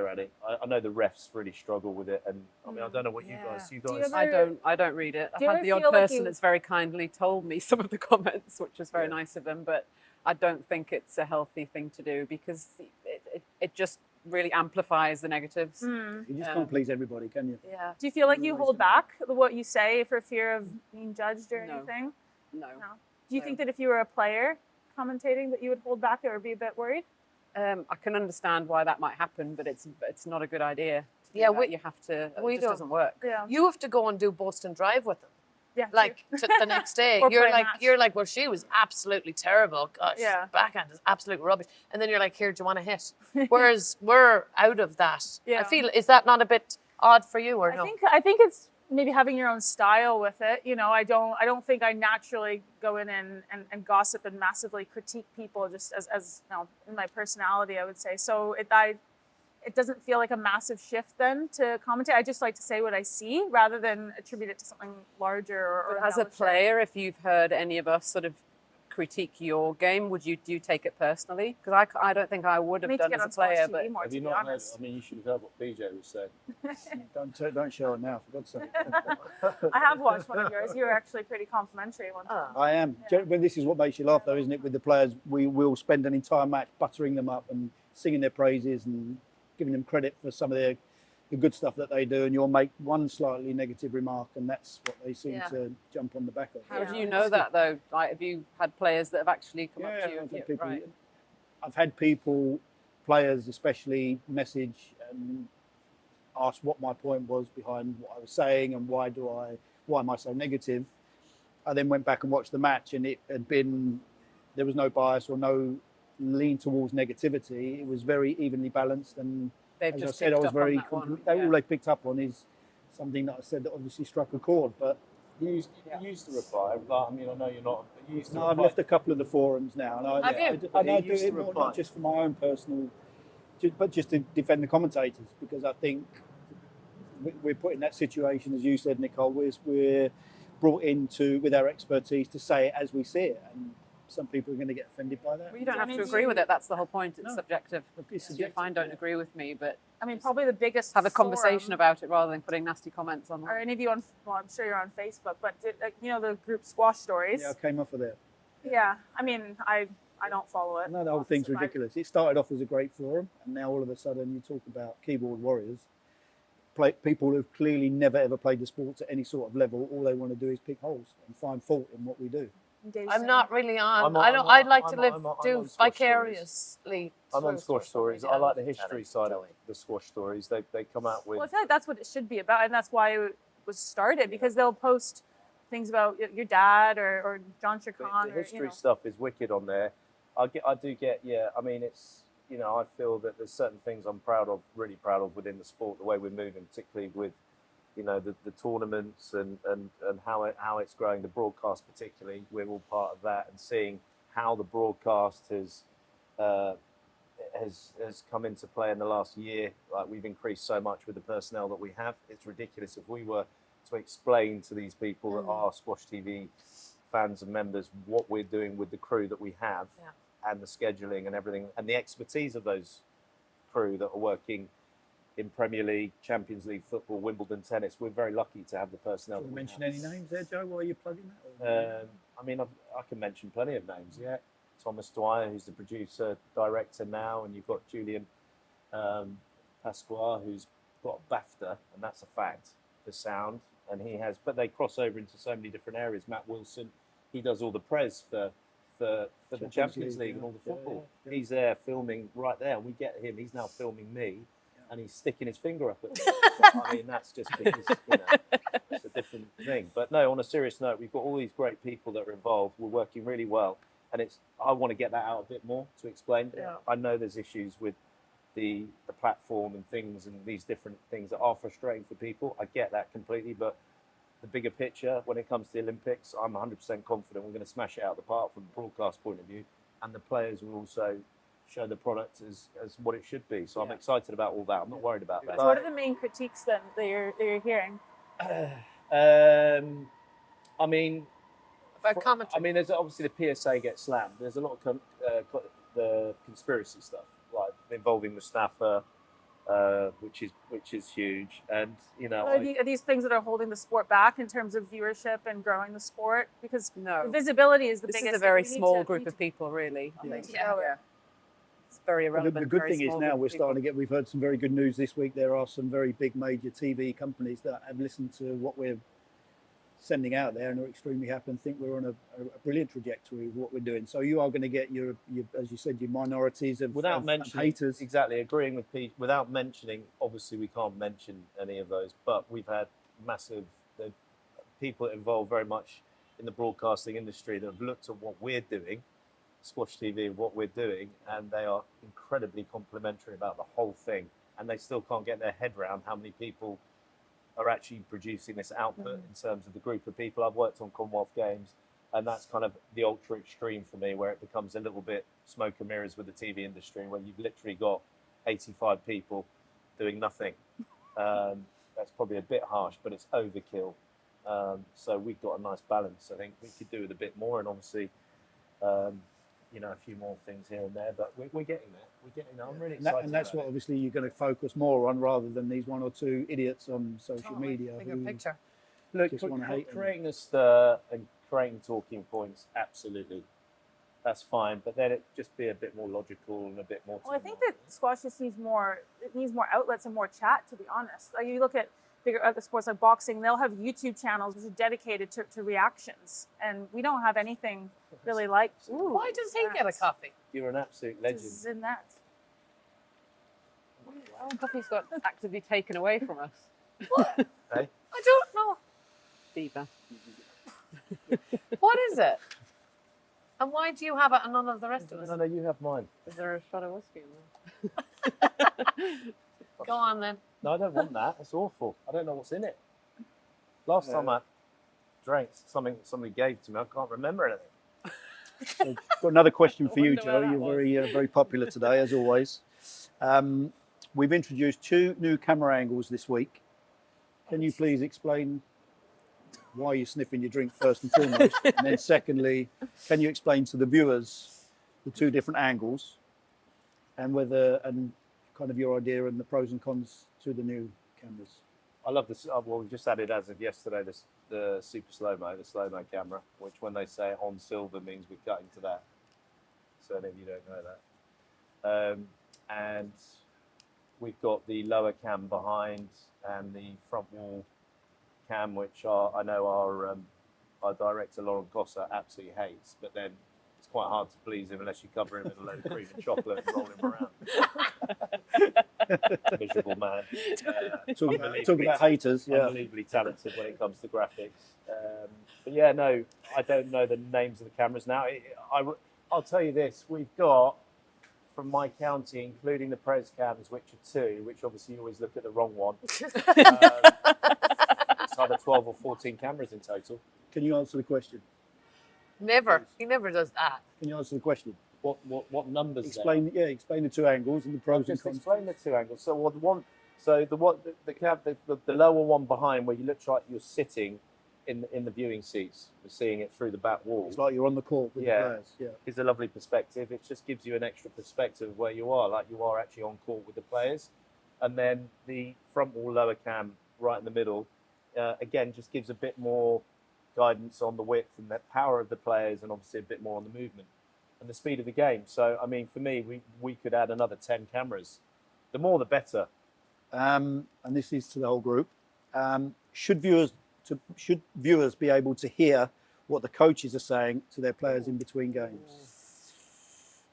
Speaker 2: at it. I know the refs really struggle with it, and I mean, I don't know what you guys.
Speaker 4: Do you ever-
Speaker 3: I don't read it.
Speaker 4: Do you
Speaker 3: I've had
Speaker 4: ever
Speaker 3: the odd
Speaker 4: feel like
Speaker 3: person
Speaker 4: you-
Speaker 3: that's very kindly told me some of the comments, which was very nice of them, but I don't think it's a healthy thing to do because it just really amplifies the negatives.
Speaker 4: Hmm.
Speaker 5: You just can't please everybody, can you?
Speaker 3: Yeah.
Speaker 4: Do you feel like you hold back what you say for fear of being judged or
Speaker 3: No.
Speaker 4: anything?
Speaker 3: No.
Speaker 4: Do you
Speaker 3: No.
Speaker 4: think that if you were a player commentating that you would hold back or be a bit worried?
Speaker 3: I can understand why that might happen, but it's not a good idea. To do
Speaker 1: Yeah,
Speaker 3: that. You have to.
Speaker 1: we
Speaker 3: It just
Speaker 1: don't-
Speaker 3: doesn't work.
Speaker 4: Yeah.
Speaker 1: You have to go and do Boston Drive with them.
Speaker 4: Yeah.
Speaker 1: Like the next day,
Speaker 4: Or
Speaker 1: you're
Speaker 4: play a
Speaker 1: like,
Speaker 4: match.
Speaker 1: well, she was absolutely terrible. Gosh,
Speaker 4: Yeah.
Speaker 1: backhand is absolute rubbish. And then you're like, here, do you want to hit? Whereas we're out of that.
Speaker 4: Yeah.
Speaker 1: I feel, is that not a bit odd for you or
Speaker 4: I
Speaker 1: no?
Speaker 4: think it's maybe having your own style with it. You know, I don't think I naturally go in and gossip and massively critique people just as you know, in my personality, I would say. So it doesn't feel like a massive shift then to commentate. I just like to say what I see rather than attribute it to something larger or
Speaker 3: But as a player, if you've heard any of us sort of critique your game, do you take it personally? Because I don't think I would have done as a player. But
Speaker 6: Have you not heard? I mean, you should have heard what BJ was saying.
Speaker 5: Don't show it now, for God's sake.
Speaker 4: I have watched one of yours. You were actually pretty complimentary one time.
Speaker 5: I am. But this is what makes you laugh, though, isn't it? With the players, we will spend an entire match buttering them up and singing their praises and giving them credit for some of the good stuff that they do, and you'll make one slightly negative remark, and that's what they seem to jump on the back of.
Speaker 3: How do you know that, though? Like, have you had players that have actually come up to you?
Speaker 5: I've had people, I've had people, players especially, message and ask what my point was behind what I was saying and why am I so negative. I then went back and watched the match, and it had been, there was no bias or no lean towards negativity. It was very evenly balanced, and
Speaker 3: They've
Speaker 5: as
Speaker 3: just
Speaker 5: I said, I
Speaker 3: picked
Speaker 5: was
Speaker 3: up on
Speaker 5: very.
Speaker 3: that one,
Speaker 5: All they picked up on is something that I said that obviously struck a chord. But
Speaker 6: You used to reply, but I mean, I know you're not. But you used to
Speaker 5: no, I've
Speaker 6: reply.
Speaker 5: left a couple of the forums now, and I
Speaker 1: Have you?
Speaker 5: I
Speaker 6: You
Speaker 5: do
Speaker 6: used
Speaker 5: it
Speaker 6: to
Speaker 5: not
Speaker 6: reply.
Speaker 5: just for my own personal, but just to defend the commentators, because I think we're put in that situation, as you said, Nicole. We're brought into with our expertise to say it as we see it, and some people are going to get offended by that.
Speaker 3: Well, you don't
Speaker 4: I
Speaker 3: have
Speaker 4: mean,
Speaker 3: to
Speaker 4: do
Speaker 3: agree
Speaker 4: you-
Speaker 3: with it. That's the whole point. It's
Speaker 5: No.
Speaker 3: subjective.
Speaker 5: It's
Speaker 3: You
Speaker 5: subjective,
Speaker 3: fine, don't
Speaker 5: yeah.
Speaker 3: agree with me, but
Speaker 4: I mean, probably the biggest
Speaker 3: have a conversation
Speaker 4: forum-
Speaker 3: about it rather than putting nasty comments on.
Speaker 4: Are any of you on? Well, I'm sure you're on Facebook, but you know the group Squash Stories.
Speaker 5: Yeah, I came off of there.
Speaker 4: Yeah, I mean, I don't follow it.
Speaker 5: No, the whole thing's
Speaker 4: So I-
Speaker 5: ridiculous. It started off as a great forum, and now all of a sudden you talk about keyboard warriors, people who've clearly never ever played the sports at any sort of level. All they want to do is pick holes and find fault in what we do.
Speaker 1: I'm not really on.
Speaker 6: I'm on-
Speaker 1: I don't.
Speaker 6: I'm on-
Speaker 1: I'd like to
Speaker 6: I'm
Speaker 1: live
Speaker 6: on- I'm
Speaker 1: do
Speaker 6: on Squash
Speaker 1: vicariously.
Speaker 6: I'm on
Speaker 1: through
Speaker 6: Squash Stories. I like the history side of
Speaker 1: Joey.
Speaker 6: the Squash Stories. They come out with.
Speaker 4: Well, I feel like that's what it should be about, and that's why it was started, because they'll post things about your dad or John
Speaker 6: the
Speaker 4: Chacon.
Speaker 6: history stuff is wicked on there. I do get, yeah. I mean, it's, you know, I feel that there's certain things I'm really proud of within the sport, the way we're moving, particularly with, you know, the tournaments and how it's growing, the broadcast particularly. We're all part of that, and seeing how the broadcast has come into play in the last year. Like, we've increased so much with the personnel that we have. It's ridiculous. If we were to explain to these people that are Squash TV fans and members what we're doing with the crew that we have, and the scheduling and everything, and the expertise of those crew that are working in Premier League, Champions League football, Wimbledon tennis, we're very lucky to have the personnel.
Speaker 5: Do you
Speaker 6: that we
Speaker 5: mention
Speaker 6: have.
Speaker 5: any names there, Joe, while you're plugging that?
Speaker 6: I mean, I can mention plenty of names. Yeah, Thomas Dwyer, who's the producer, director now, and you've got Julian Pasqua, who's got BAFTA, and that's a fact for sound. And he has, but they cross over into so many different areas. Matt Wilson, he does all the press for the Champions League and all the football.
Speaker 5: Yeah.
Speaker 6: He's there filming right there, and we get him. He's now filming me, and he's sticking his finger up at me. I mean, that's just because, you know, it's a different thing. But no, on a serious note, we've got all these great people that are involved. We're working really well, and I want to get that out a bit more to explain.
Speaker 1: Yeah.
Speaker 6: I know there's issues with the platform and things, and these different things that are frustrating for people. I get that completely, but the bigger picture, when it comes to the Olympics, I'm 100% confident we're going to smash it out of the park from a broadcast point of view, and the players will also show the product as what it should be. So I'm excited about all that. I'm not worried about that.
Speaker 4: So what are the main critiques then that you're hearing?
Speaker 6: I mean,
Speaker 1: About commentary.
Speaker 6: I mean, there's obviously the PSA gets slammed. There's a lot of the conspiracy stuff, like involving Mustafa, which is huge. And you know,
Speaker 4: Are these things that are holding the sport back in terms of viewership and growing the sport? Because
Speaker 3: No.
Speaker 4: the visibility is the
Speaker 3: This
Speaker 4: biggest.
Speaker 3: is a very
Speaker 4: thing. We need
Speaker 3: small
Speaker 4: to-
Speaker 3: group
Speaker 4: need
Speaker 3: of
Speaker 4: to-
Speaker 3: people, really. I think.
Speaker 1: Yeah.
Speaker 3: It's very
Speaker 5: But
Speaker 3: irrelevant.
Speaker 5: the good
Speaker 3: very
Speaker 5: thing is
Speaker 3: small
Speaker 5: now
Speaker 3: group
Speaker 5: we're
Speaker 3: of people.
Speaker 5: starting to get, we've heard some very good news this week. There are some very big major TV companies that have listened to what we're sending out there and are extremely happy and think we're on a brilliant trajectory with what we're doing. So you are going to get your as you said, your minorities of
Speaker 6: without
Speaker 5: of
Speaker 6: mentioning
Speaker 5: haters.
Speaker 6: exactly agreeing with Pete, without mentioning, obviously we can't mention any of those, but we've had massive people involved very much in the broadcasting industry that have looked at what we're doing, Squash TV, what we're doing, and they are incredibly complimentary about the whole thing, and they still can't get their head around how many people are actually producing this output in terms of the group of people. I've worked on Commonwealth Games, and that's kind of the ultra extreme for me, where it becomes a little bit smoke and mirrors with the TV industry, where you've literally got 85 people doing nothing. That's probably a bit harsh, but it's overkill. So we've got a nice balance. I think we could do with a bit more, and obviously, you know, a few more things here and there, but we're getting there. We're getting there. I'm really excited.
Speaker 5: And that's what obviously you're going to focus more on, rather than these one or two idiots on social
Speaker 1: Totally.
Speaker 5: media.
Speaker 1: Bigger
Speaker 5: who
Speaker 1: picture.
Speaker 6: Look,
Speaker 5: just wanna hate them.
Speaker 6: creating a stir and creating talking points, absolutely. That's fine, but then it just be a bit more logical and a bit more.
Speaker 4: Well, I think that squash just needs more. It needs more outlets and more chat. To be honest, like you look at bigger other sports like boxing, they'll have YouTube channels which are dedicated to reactions, and we don't have anything really like.
Speaker 1: Why does he get a coffee?
Speaker 6: You're an absolute legend.
Speaker 4: This is in that.
Speaker 3: Our coffee's got actively taken away from us.
Speaker 6: Hey?
Speaker 1: I don't know.
Speaker 3: Diva.
Speaker 1: What is it? And why do you have it and none of the rest of us?
Speaker 6: No, you have mine.
Speaker 3: Is there a shot of whiskey in there?
Speaker 1: Go on then.
Speaker 6: No, I don't want that. It's awful. I don't know what's in it. Last time I drank something that somebody gave to me, I can't remember anything.
Speaker 5: Got another question for you,
Speaker 3: wonder where
Speaker 5: Joe.
Speaker 3: that
Speaker 5: You're very popular today, as always. We've introduced 2 new camera angles this week. Can you please explain why you're sniffing your drink first and foremost? And then secondly, can you explain to the viewers the 2 different angles and and kind of your idea and the pros and cons to the new cameras?
Speaker 6: I love this. Well, we just added as of yesterday the super slow-mo, the slow-mo camera, which when they say on silver means we're cutting to that. So if you don't know that. And we've got the lower cam behind and the front wall cam, which I know our director Lauren Cossa absolutely hates, but then it's quite hard to please him unless you cover him in a load of cream and chocolate and roll him around. Miserable man.
Speaker 5: Talk about haters, yeah.
Speaker 6: Unbelievably talented when it comes to graphics. But yeah, no, I don't know the names of the cameras now. I'll tell you this, we've got, from my county, including the pres cams, which are 2, which obviously you always look at the wrong one. It's either 12 or 14 cameras in total.
Speaker 5: Can you answer the question?
Speaker 1: Never. He never does that.
Speaker 5: Can you answer the question?
Speaker 6: What numbers?
Speaker 5: Explain the 2 angles and the pros and
Speaker 6: Just
Speaker 5: cons.
Speaker 6: explain the 2 angles. So the lower one behind, where you look like you're sitting in the viewing seats, we're seeing it through the back wall.
Speaker 5: It's like you're on the court with the players. Yeah.
Speaker 6: It's a lovely perspective. It just gives you an extra perspective of where you are, like you are actually on court with the players. And then the front wall lower cam right in the middle, again, just gives a bit more guidance on the width and the power of the players, and obviously a bit more on the movement and the speed of the game. So, I mean, for me, we could add another 10 cameras. The more, the better.
Speaker 5: And this is to the whole group. Should viewers be able to hear what the coaches are saying to their players in between games?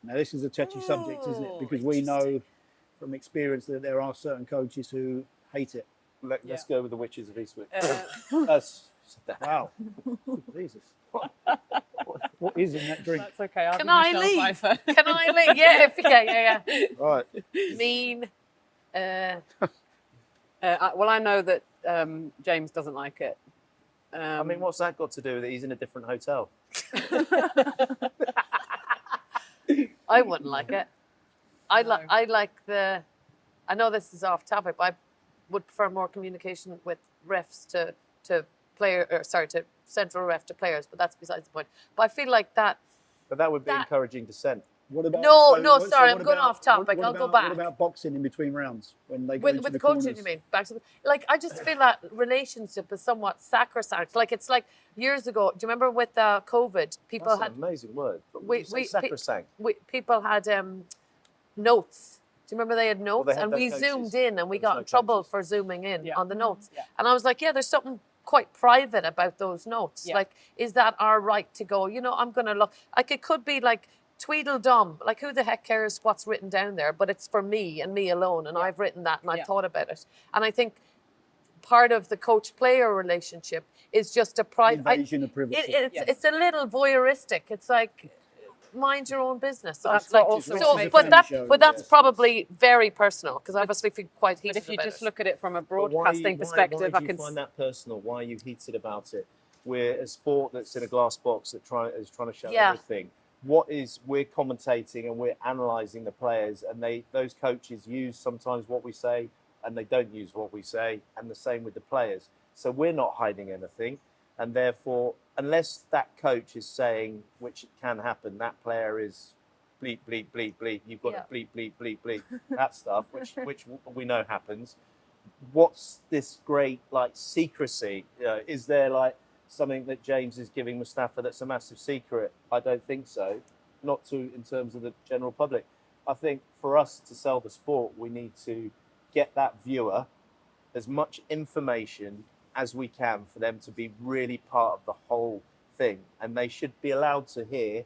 Speaker 5: Now, this is a touchy subject, isn't it? Because we know from experience that there are certain coaches who hate it.
Speaker 6: Let's go with the Witches of Eastwick.
Speaker 5: Wow. Jesus. What is in that drink?
Speaker 3: That's okay.
Speaker 1: Can I leave? Can I leave? Yeah.
Speaker 5: Right.
Speaker 1: Mean.
Speaker 3: Well, I know that James doesn't like it.
Speaker 6: I mean, what's that got to do with it? He's in a different hotel.
Speaker 1: I wouldn't like it. I like the. I know this is off topic, but I would prefer more communication with refs to central ref to players. But that's besides the point. But I feel like that.
Speaker 6: But that would be encouraging dissent.
Speaker 5: What about,
Speaker 1: sorry, I'm going off topic. I'll go back.
Speaker 5: What about boxing in between rounds when they go
Speaker 1: with
Speaker 5: into
Speaker 1: the
Speaker 5: corners?
Speaker 1: coaching? You mean back to I just feel that relationship is somewhat sacrosanct. Like it's like years ago. Do you remember with COVID, people
Speaker 6: That's
Speaker 1: had
Speaker 6: an amazing word. Sacrosanct.
Speaker 1: people had notes. Do you remember they had notes?
Speaker 6: Well, they had
Speaker 1: and
Speaker 6: their
Speaker 1: we
Speaker 6: coaches.
Speaker 1: zoomed in and we got in trouble for zooming in on the notes.
Speaker 3: Yeah.
Speaker 1: And I was like, yeah, there's something quite private about those notes.
Speaker 3: Yeah.
Speaker 1: Like, is that our right to go? You know, I'm going to look. Like, it could be like Tweedledum. Like, who the heck cares what's written down there? But it's for me and me alone. And I've written that and I've thought about it. And I think part of the coach-player relationship is just a private...
Speaker 5: Invasion of privacy.
Speaker 1: It's a little voyeuristic. It's like... mind your own business.
Speaker 3: But that's
Speaker 1: Like,
Speaker 3: what also
Speaker 1: so,
Speaker 3: makes
Speaker 1: but
Speaker 3: it-
Speaker 1: that's probably very personal because obviously feel quite
Speaker 3: But
Speaker 1: heated
Speaker 3: if you
Speaker 1: about
Speaker 3: just
Speaker 1: it.
Speaker 3: look at it from a
Speaker 6: But why
Speaker 3: broadcasting perspective,
Speaker 6: why
Speaker 3: I
Speaker 6: do you
Speaker 3: can.
Speaker 6: find that personal? Why are you heated about it? We're a sport that's in a glass box that is trying to show
Speaker 1: Yeah.
Speaker 6: everything. We're commentating and we're analysing the players, and those coaches use sometimes what we say and they don't use what we say, and the same with the players. So we're not hiding anything, and therefore, unless that coach is saying, which can happen, that player is bleep bleep bleep bleep. You've got to bleep bleep bleep bleep that stuff, which we know happens. What's this great like secrecy? Is there like something that James is giving Mustafa that's a massive secret? I don't think so. Not in terms of the general public. I think for us to sell the sport, we need to get that viewer as much information as we can for them to be really part of the whole thing, and they should be allowed to hear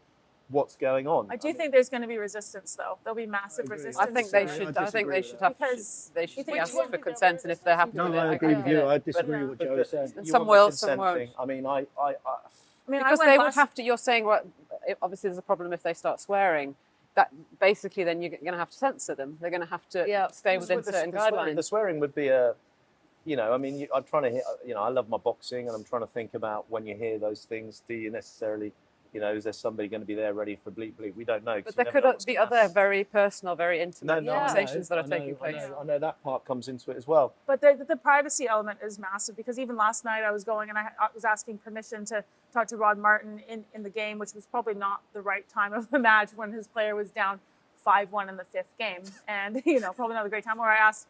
Speaker 6: what's going on.
Speaker 4: I do think there's going to be resistance, though. There'll be massive resistance.
Speaker 3: I think they
Speaker 4: to it.
Speaker 3: should.
Speaker 5: I
Speaker 3: I think
Speaker 5: disagree
Speaker 3: they
Speaker 5: with
Speaker 3: should
Speaker 5: that.
Speaker 3: have.
Speaker 4: Because
Speaker 3: They should
Speaker 4: you
Speaker 3: ask
Speaker 4: think-
Speaker 3: for consent, and if they're happy
Speaker 5: No,
Speaker 3: with it,
Speaker 5: I agree with
Speaker 3: get
Speaker 5: you.
Speaker 3: it.
Speaker 5: I
Speaker 3: But-
Speaker 5: disagree with what Joe is saying.
Speaker 3: And
Speaker 6: You
Speaker 3: some
Speaker 6: want the
Speaker 3: will,
Speaker 6: consent
Speaker 3: some won't.
Speaker 6: thing. I mean,
Speaker 4: I mean,
Speaker 3: Because
Speaker 4: I
Speaker 3: they
Speaker 4: went
Speaker 3: would
Speaker 4: last-
Speaker 3: have to. You're saying what? Obviously, there's a problem if they start swearing. That basically, then you're going to have to censor them. They're going to have to stay within certain guidelines.
Speaker 6: The swearing would be I mean, I'm trying to hear, I love my boxing, and I'm trying to think about when you hear those things, do you necessarily, is there somebody going to be there ready for bleep bleep? We don't know. 'cause
Speaker 3: But
Speaker 6: you
Speaker 3: there
Speaker 6: never
Speaker 3: could
Speaker 6: know what's
Speaker 3: be
Speaker 6: gonna
Speaker 3: other
Speaker 6: happen.
Speaker 3: very personal, very intimate
Speaker 6: No,
Speaker 3: conversations that are
Speaker 6: I know,
Speaker 3: taking place.
Speaker 6: I know that part comes into it as well.
Speaker 4: But the privacy element is massive, because even last night I was going and I was asking permission to talk to Rod Martin in the game, which was probably not the right time of the match when his player was down 5-1 in the 5th game. And, probably not a great time. Or I asked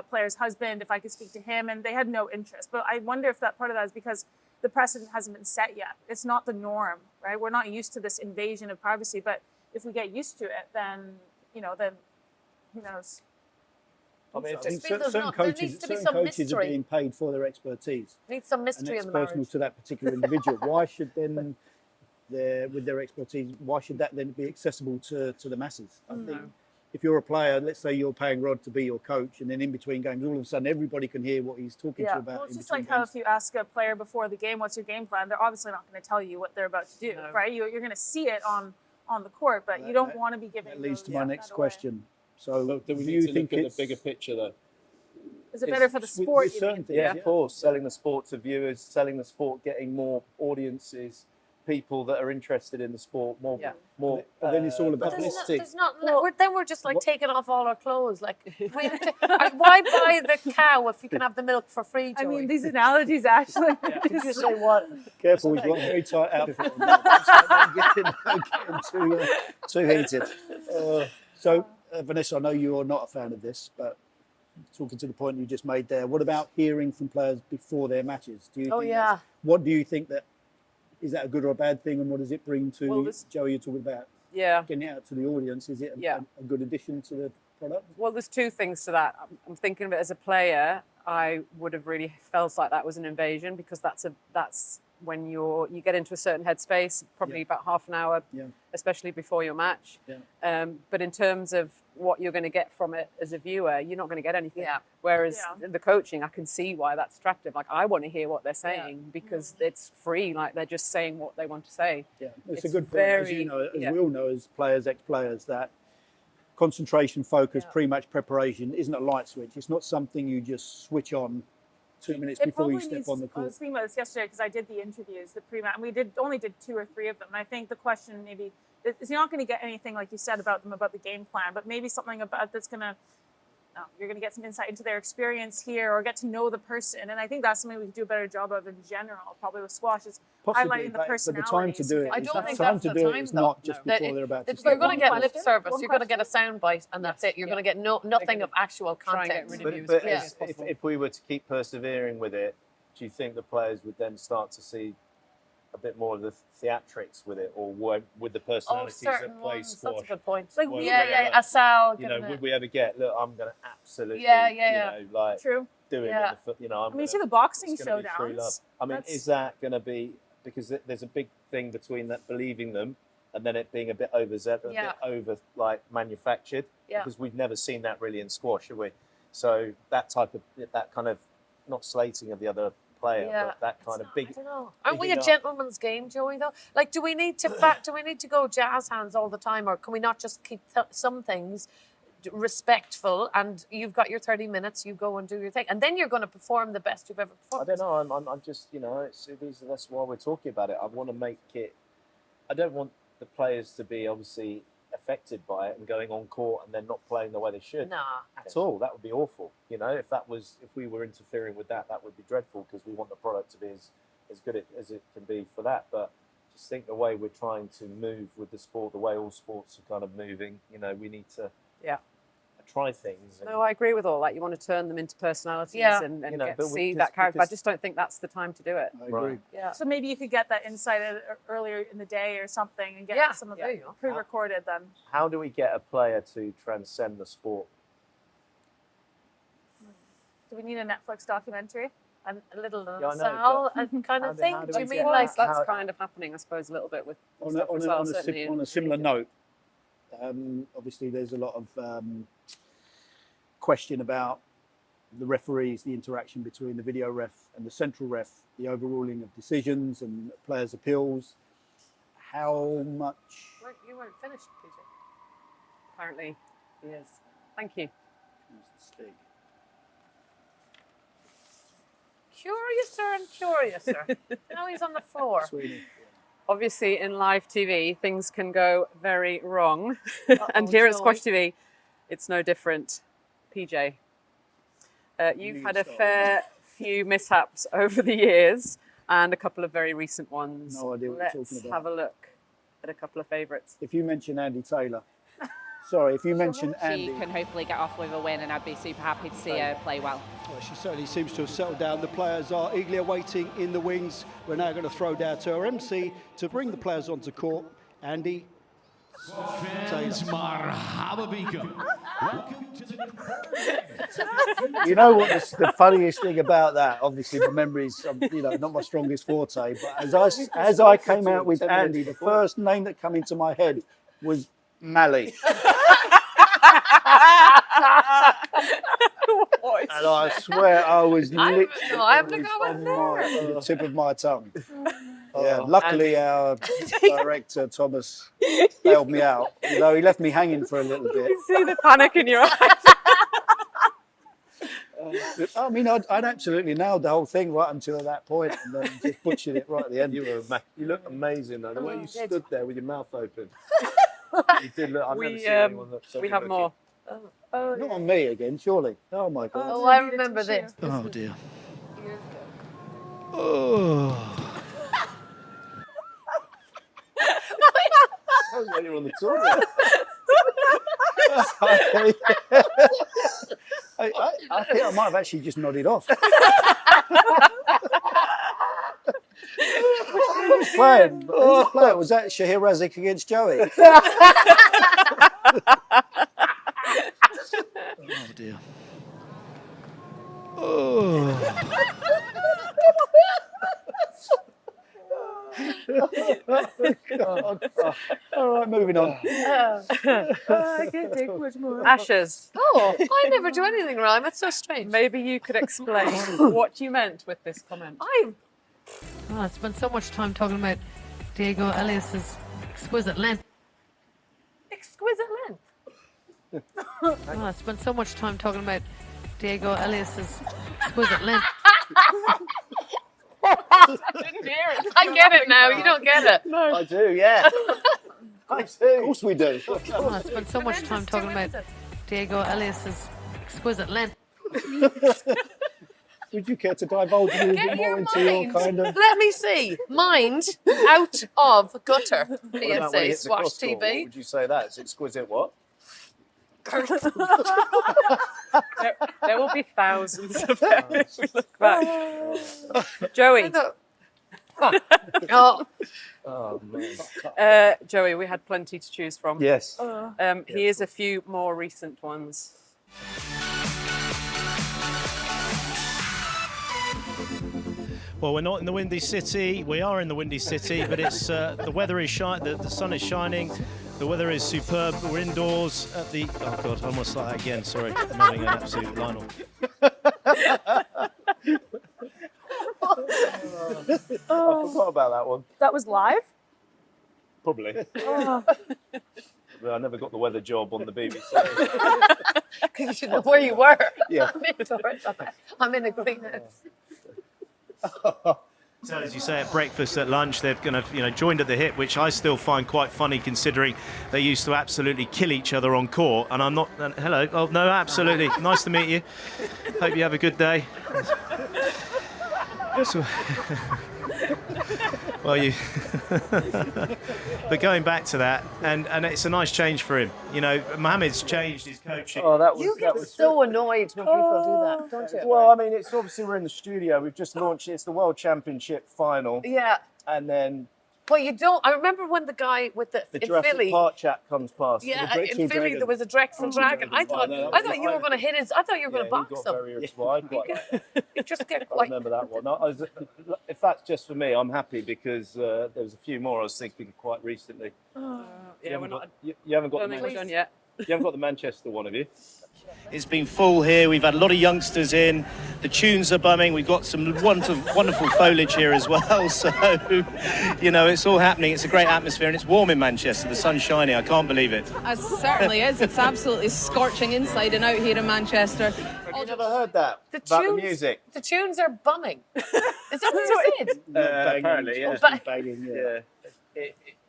Speaker 4: player's husband if I could speak to him, and they had no interest. But I wonder if that part of that is because the precedent hasn't been set yet. It's not the norm, right? We're not used to this invasion of privacy. But if we get used to it, then who knows?
Speaker 2: I mean,
Speaker 1: I think
Speaker 5: certain
Speaker 1: there
Speaker 5: coaches,
Speaker 1: needs to be
Speaker 5: certain
Speaker 1: some
Speaker 5: coaches are
Speaker 1: mystery.
Speaker 5: being paid for their expertise,
Speaker 1: Needs some
Speaker 5: and
Speaker 1: mystery
Speaker 5: it's
Speaker 1: in the
Speaker 5: personal
Speaker 1: marriage.
Speaker 5: to that particular individual. Why should then, with their expertise, why should that then be accessible to the masses? I think if you're a player, let's say you're paying Rod to be your coach, and then in between games, all of a sudden everybody can hear what he's talking to you about.
Speaker 4: Well, it's
Speaker 5: in
Speaker 4: just
Speaker 5: between
Speaker 4: like how
Speaker 5: games.
Speaker 4: if you ask a player before the game, what's your game plan? They're obviously not going to tell you what they're about to do,
Speaker 3: No.
Speaker 4: right? You're going to see it on the court, but you don't want to be giving.
Speaker 5: That leads to
Speaker 4: those-
Speaker 5: my
Speaker 4: that
Speaker 5: next
Speaker 4: away.
Speaker 5: question. So,
Speaker 7: But do we
Speaker 5: do
Speaker 7: need
Speaker 5: you
Speaker 7: to
Speaker 5: think
Speaker 7: look at
Speaker 5: it's
Speaker 7: the bigger picture, though?
Speaker 4: Is it better for the
Speaker 5: with
Speaker 4: sport? you
Speaker 5: certain
Speaker 4: mean?
Speaker 5: things,
Speaker 6: Yeah, of course. Selling the sport to viewers, selling the sport, getting more audiences, people that are interested in the sport, more.
Speaker 5: But then it's all about
Speaker 1: But
Speaker 6: publicity.
Speaker 1: there's not. Then we're just like taking off all our clothes. Like, why buy the cow if you can have the milk for free?
Speaker 4: I
Speaker 1: Joey?
Speaker 4: mean, these analogies actually.
Speaker 2: Did you say what?
Speaker 5: Careful, he's got a very tight outfit on. Don't get too heated. So, Vanessa, I know you're not a fan of this, but talking to the point you just made there, what about hearing from players before their matches? Do you
Speaker 1: Oh,
Speaker 5: think
Speaker 1: yeah.
Speaker 5: what do you think is that a good or a bad thing, and what does it bring to
Speaker 3: Well, this-
Speaker 5: Joey? You're talking about
Speaker 3: Yeah.
Speaker 5: getting it out to the audience. Is it a good addition to the product?
Speaker 3: Well, there's two things to that. I'm thinking of it as a player. I would have really felt like that was an invasion, because that's when you get into a certain headspace, probably about half an hour, especially before your match.
Speaker 5: Yeah.
Speaker 3: But in terms of what you're going to get from it as a viewer, you're not going to get anything.
Speaker 1: Yeah.
Speaker 3: Whereas the coaching, I can see why that's attractive. Like, I want to hear what they're saying because it's free. Like, they're just saying what they want to say.
Speaker 5: Yeah, it's a
Speaker 3: It's
Speaker 5: good point. As
Speaker 3: very-
Speaker 5: you know, as
Speaker 3: yeah.
Speaker 5: we all know, as players, ex-players, that concentration, focus, pre-match preparation isn't a light switch. It's not something you just switch on 2 minutes
Speaker 4: It
Speaker 5: before you
Speaker 4: probably
Speaker 5: step on the
Speaker 4: I
Speaker 5: court.
Speaker 4: was thinking about this yesterday because I did the interviews, the pre-match, and we only did 2 or 3 of them. And I think the question maybe is you're not going to get anything like you said about them, about the game plan, but maybe something about that's going to you're going to get some insight into their experience here, or get to know the person. And I think that's something we could do a better job of in general, probably with squash, is highlighting the
Speaker 5: but the
Speaker 4: personality.
Speaker 5: time to do it,
Speaker 1: I
Speaker 5: is
Speaker 1: don't
Speaker 5: the
Speaker 1: think
Speaker 5: time
Speaker 1: that's
Speaker 5: to
Speaker 1: the
Speaker 5: do it
Speaker 1: time,
Speaker 5: is
Speaker 1: though.
Speaker 5: not just
Speaker 1: No.
Speaker 5: before they're about to
Speaker 1: You're
Speaker 5: step
Speaker 1: going to
Speaker 5: on
Speaker 1: get
Speaker 5: the
Speaker 1: lip
Speaker 5: court.
Speaker 1: service. You're going to get a sound bite, and that's it. You're going to get nothing of actual
Speaker 3: Try and get
Speaker 1: content.
Speaker 3: rid of you as
Speaker 6: But
Speaker 3: quickly as
Speaker 6: if,
Speaker 3: possible.
Speaker 6: if we were to keep persevering with it, do you think the players would then start to see a bit more of the theatrics with it, or with the
Speaker 1: Oh,
Speaker 6: personalities
Speaker 1: certain
Speaker 6: that play
Speaker 1: ones.
Speaker 6: squash?
Speaker 1: That's a good point.
Speaker 4: Like,
Speaker 6: Well,
Speaker 1: yeah, Asal.
Speaker 6: Would we ever get? Look, I'm going to absolutely, like
Speaker 4: True.
Speaker 6: do it.
Speaker 1: Yeah.
Speaker 6: In the, I'm
Speaker 4: I mean, you
Speaker 6: gonna-
Speaker 4: see the boxing
Speaker 6: it's gonna be free love.
Speaker 4: showdowns.
Speaker 6: I mean,
Speaker 4: That's-
Speaker 6: is that going to be, because there's a big thing between that believing them and then it being a bit a bit over like manufactured,
Speaker 1: Yeah.
Speaker 6: because we've never seen that really in squash, have we? So that kind of not slating of the other player,
Speaker 1: Yeah,
Speaker 6: but that
Speaker 1: it's
Speaker 6: kind of
Speaker 1: not-
Speaker 6: big.
Speaker 1: I don't know. Aren't we
Speaker 2: big
Speaker 1: a
Speaker 2: enough.
Speaker 1: gentleman's game, Joey? Though, like, do we need to go jazz hands all the time, or can we not just keep some things respectful? And you've got your 30 minutes, you go and do your thing, and then you're going to perform the best you've ever
Speaker 6: I
Speaker 1: performed.
Speaker 6: don't know. I'm just, that's why we're talking about it. I want to make it. I don't want the players to be obviously affected by it and going on court and then not playing the way they should.
Speaker 1: Nah.
Speaker 6: At all. That would be awful. If we were interfering with that, that would be dreadful, because we want the product to be as good as it can be for that. But just think the way we're trying to move with the sport, the way all sports are kind of moving, we need to try things.
Speaker 3: No, I agree with all that. You want to turn them into personalities
Speaker 1: Yeah.
Speaker 3: and
Speaker 6: You know,
Speaker 3: get
Speaker 6: but
Speaker 3: to see
Speaker 6: because-
Speaker 3: that character. I
Speaker 6: because-
Speaker 3: just don't think that's the time to do it.
Speaker 5: I agree.
Speaker 6: Right.
Speaker 1: Yeah.
Speaker 4: So maybe you could get that insight earlier in the day or something and get
Speaker 1: Yeah,
Speaker 4: some of
Speaker 1: there
Speaker 4: it
Speaker 1: you go.
Speaker 4: pre-recorded then.
Speaker 6: How do we get a player to transcend the sport?
Speaker 4: Do we need a Netflix documentary?
Speaker 1: And a little
Speaker 6: Yeah, I know,
Speaker 1: Sal kind
Speaker 6: how
Speaker 1: of
Speaker 6: do-
Speaker 1: thing.
Speaker 6: how do
Speaker 1: Do
Speaker 6: we
Speaker 1: you
Speaker 6: get
Speaker 1: mean
Speaker 6: that?
Speaker 1: like
Speaker 3: That's
Speaker 6: How-
Speaker 3: kind of happening, I suppose, a little bit with
Speaker 5: On
Speaker 3: stuff
Speaker 5: a,
Speaker 3: as
Speaker 5: on, a,
Speaker 3: well,
Speaker 5: on, a,
Speaker 3: certainly
Speaker 5: sim- on
Speaker 3: in
Speaker 5: a similar
Speaker 3: cricket.
Speaker 5: note, obviously there's a lot of question about the referees, the interaction between the video ref and the central ref, the overruling of decisions and players' appeals. How much?
Speaker 1: You weren't finished, PJ.
Speaker 3: Apparently, he is. Thank you.
Speaker 1: Curiouser and curiouser. Now he's on the floor.
Speaker 5: Sweeney.
Speaker 3: Obviously, in live TV, things can go very wrong. And
Speaker 1: Uh-oh,
Speaker 3: here at
Speaker 1: Joey.
Speaker 3: Squash TV, it's no different. PJ, you've had a fair few mishaps over the years and a couple of very recent ones.
Speaker 5: No idea what you're
Speaker 3: Let's
Speaker 5: talking
Speaker 3: have
Speaker 5: about.
Speaker 3: a look at a couple of favourites.
Speaker 5: If you mention Andy Taylor, sorry, if you mention
Speaker 7: She
Speaker 5: Andy,
Speaker 7: can hopefully get off with a win, and I'd be super happy to see her play well.
Speaker 8: Well, she certainly seems to have settled down. The players are eagerly awaiting in the wings. We're now going to throw down to our MC to bring the players onto court. Andy
Speaker 9: Fans, marhaba bikum. Welcome to the
Speaker 5: you know what the funniest thing about that? Obviously, the memories, not my strongest forte. But as I came out with Andy, the first name that came into my head was Mally. And I swear I was literally
Speaker 1: I haven't got
Speaker 5: on
Speaker 1: one there.
Speaker 5: the tip of my tongue. Yeah, luckily our director Thomas bailed me out, though he left me hanging for a little bit.
Speaker 3: You see the panic in your eyes.
Speaker 5: I mean, I'd absolutely nailed the whole thing right until that point, and then just butchered it right at the end.
Speaker 6: You look amazing though. The way you stood there with your mouth open. You did look. I've never seen anyone look so
Speaker 3: We have
Speaker 6: good
Speaker 3: more.
Speaker 5: Not on me again, surely. Oh my God.
Speaker 1: Oh, I remember this.
Speaker 8: Oh dear.
Speaker 1: Years ago.
Speaker 8: Oh.
Speaker 6: Sounds like you're on the toilet.
Speaker 5: I think I might have actually just nodded off. Who was playing? Who was playing? Was that Shahir Razik against Joey?
Speaker 8: Oh dear. Oh.
Speaker 5: God. All right, moving on.
Speaker 4: I can't take much more.
Speaker 3: Ashes,
Speaker 1: Oh, I never do anything wrong. That's so strange.
Speaker 3: maybe you could explain what you meant with this comment.
Speaker 1: I spent so much time talking about Diego Elias's exquisite length. Exquisite length. I spent so much time talking about Diego Elias's exquisite length. I get it now. You don't get it.
Speaker 5: I do, yeah. I do. Of course we do.
Speaker 1: I spent so much time talking about Diego Elias's exquisite length.
Speaker 5: Would you care to divulge a little bit more into your kind of...
Speaker 1: Let me see. Mind out of gutter.
Speaker 6: What about when he
Speaker 1: PSA
Speaker 6: hits the
Speaker 1: Squash
Speaker 6: cross court? What
Speaker 1: TV.
Speaker 6: would you say that? It's exquisite what?
Speaker 3: There will be thousands of them if we look back. Joey,
Speaker 1: Oh,
Speaker 6: Oh, man.
Speaker 3: Joey, we had plenty to choose from.
Speaker 5: Yes.
Speaker 3: Here's a few more recent ones.
Speaker 9: Well, we're not in the Windy City. We are in the Windy City, but it's the weather is the sun is shining. The weather is superb. We're indoors at the. Oh God, I almost like that again. Sorry, I'm having an absolute line off.
Speaker 2: forgot about that one.
Speaker 4: That was live?
Speaker 2: Probably.
Speaker 4: Oh.
Speaker 2: But I never got the weather job on the BBC.
Speaker 1: Because you should know where you were.
Speaker 2: Yeah.
Speaker 1: I'm in a greenhouse.
Speaker 9: So as you say, at breakfast, at lunch, they've kind of joined at the hip, which I still find quite funny considering they used to absolutely kill each other on court. And I'm not. Hello. Oh no, absolutely. Nice to meet you. Hope you have a good day. So, well, you. But going back to that, and it's a nice change for him. Mohammed's changed his coaching.
Speaker 2: Oh, that was.
Speaker 1: You
Speaker 2: that
Speaker 1: get
Speaker 2: was
Speaker 1: so annoyed when people do that, don't you?
Speaker 2: Well, I mean, it's obviously we're in the studio. We've just launched. It's the World Championship final,
Speaker 1: Yeah.
Speaker 2: and then
Speaker 1: Well, you don't. I remember when the guy with
Speaker 2: the
Speaker 1: in
Speaker 2: Jurassic
Speaker 1: Philly.
Speaker 2: Park chat comes past.
Speaker 1: Yeah,
Speaker 5: The Drexel
Speaker 1: in Philly
Speaker 5: Dragon.
Speaker 1: there was a Drexel Dragon. I thought you were going to hit his. I thought you were
Speaker 2: Yeah,
Speaker 1: going to
Speaker 2: he
Speaker 1: box
Speaker 2: got
Speaker 1: him.
Speaker 2: very irritable. I quite like that.
Speaker 1: You just get
Speaker 2: I
Speaker 1: like.
Speaker 2: remember that one. If that's just for me, I'm happy because there was a few more I was thinking quite recently.
Speaker 3: Yeah, we're not.
Speaker 2: You haven't got
Speaker 3: Don't
Speaker 2: the
Speaker 3: think we're done yet.
Speaker 2: You haven't got the Manchester one, have you?
Speaker 9: It's been full here. We've had a lot of youngsters in. The tunes are bumming. We've got some wonderful foliage here as well. So, it's all happening. It's a great atmosphere and it's warm in Manchester. The sun's shining. I can't believe it.
Speaker 10: It certainly is. It's absolutely scorching inside and out here in Manchester.
Speaker 2: Have you never heard that
Speaker 1: The
Speaker 2: about
Speaker 1: tunes,
Speaker 2: the music?
Speaker 1: The tunes are bumming. Is that what you said?
Speaker 2: Apparently, yeah.
Speaker 1: Oh, but-
Speaker 5: Banging,
Speaker 2: Yeah.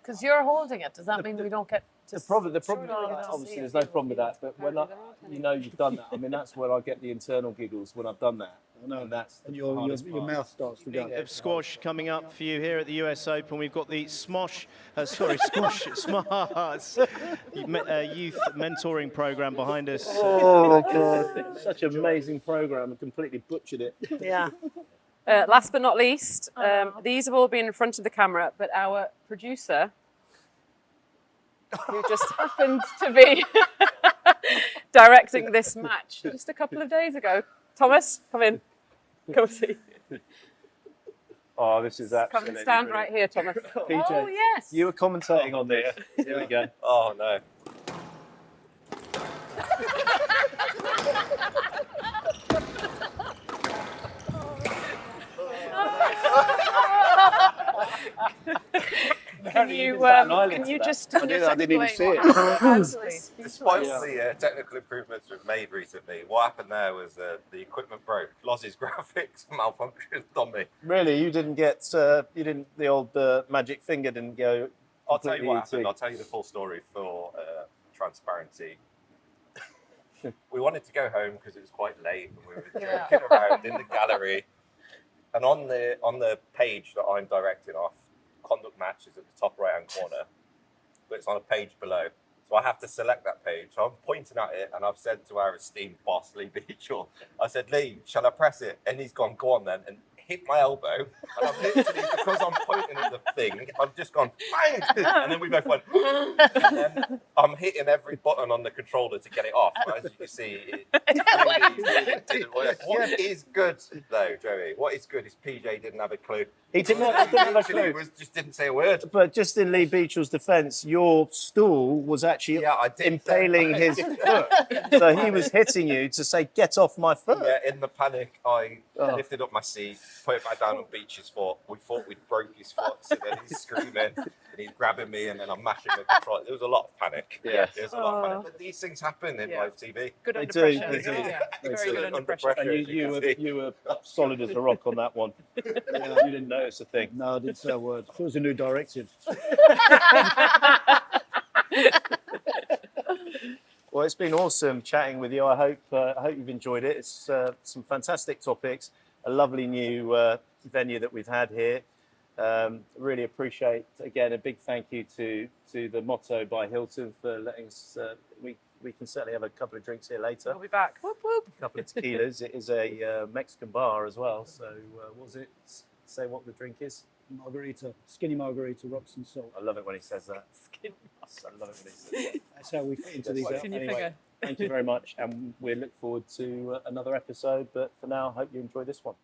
Speaker 1: Because you're holding it. Does that mean we don't get to
Speaker 2: The problem,
Speaker 1: Sure,
Speaker 2: obviously, there's no problem with that. But when you've done that, I mean, that's when I get the internal giggles when I've done that.
Speaker 5: I know.
Speaker 2: And that's
Speaker 5: And
Speaker 2: the
Speaker 5: your
Speaker 2: hardest part.
Speaker 5: mouth starts to go.
Speaker 9: Of squash coming up for you here at the US Open. We've got the squash Smarts youth mentoring program behind us.
Speaker 2: Oh my God! Such an amazing program. I completely butchered it.
Speaker 1: Yeah.
Speaker 3: Last but not least, these have all been in front of the camera, but our producer, who just happened to be directing this match just a couple of days ago. Thomas, come in. Come see.
Speaker 2: Oh, this is
Speaker 3: Come
Speaker 2: absolutely
Speaker 3: and stand
Speaker 2: brilliant.
Speaker 3: right here, Thomas.
Speaker 2: PJ,
Speaker 1: Oh yes.
Speaker 2: you were commentating on this. Here we go.
Speaker 6: Oh no.
Speaker 3: Can you just
Speaker 5: I didn't even see it.
Speaker 6: Despite the technical improvements we've made recently, what happened there was the equipment broke. Loz's graphics malfunctioned on me.
Speaker 2: Really, you didn't get the old magic finger didn't go.
Speaker 6: I'll tell you what
Speaker 2: completely
Speaker 6: happened. I'll tell you the full story for transparency. We wanted to go home because it was quite late and we were joking around in the gallery. And on the page that I'm directing off, conduct match is at the top right hand corner, but it's on a page below. So I have to select that page. So I'm pointing at it and I've said to our esteemed boss, Lee Beechall, I said, Lee, shall I press it? And he's gone, go on then, and hit my elbow. And I've literally, because I'm pointing at the thing, I've just gone, bang! And then we both went, and then I'm hitting every button on the controller to get it off. But as you can see, it really didn't work. What is good, though, Joey, what is good is PJ didn't have a clue.
Speaker 2: He didn't have a clue.
Speaker 6: Just didn't say a word.
Speaker 2: But just in Lee Beechall's defence, your stool was actually
Speaker 6: I did
Speaker 2: impaling his foot. So he was hitting you to say, get off my foot.
Speaker 6: Yeah, in the panic, I lifted up my seat, put it back down on Beach's foot. We thought we'd broke his foot, so then he's screaming and he's grabbing me, and then I'm mashing the controller. There was a lot of panic.
Speaker 2: Yeah.
Speaker 6: There was a lot of panic. But these things happen in live TV.
Speaker 3: Good
Speaker 2: They
Speaker 3: under
Speaker 2: do,
Speaker 3: pressure.
Speaker 2: they do.
Speaker 3: Yeah,
Speaker 2: They
Speaker 3: very
Speaker 2: do.
Speaker 3: good under
Speaker 6: Under
Speaker 3: pressure.
Speaker 6: pressure.
Speaker 2: And you were solid as a rock on that one.
Speaker 5: Yeah.
Speaker 2: You didn't notice a thing.
Speaker 5: No, I didn't say a word. It was a new directive.
Speaker 2: Well, it's been awesome chatting with you. I hope you've enjoyed it. It's some fantastic topics, a lovely new venue that we've had here. Really appreciate, again, a big thank you to the Motto by Hilton for letting us. We can certainly have a couple of drinks here later.
Speaker 3: We'll be back. Whoop, whoop.
Speaker 2: A couple of tequilas. It is a Mexican bar as well. So, what was it? Say what the drink is.
Speaker 5: Margarita, skinny margarita, rocks and salt.
Speaker 2: I love it when he says that. I love it when he says that.
Speaker 5: That's how we fit into these.
Speaker 3: Senior
Speaker 2: Anyway,
Speaker 3: figure.
Speaker 2: thank you very much, and we look forward to another episode. But for now, I hope you enjoy this one.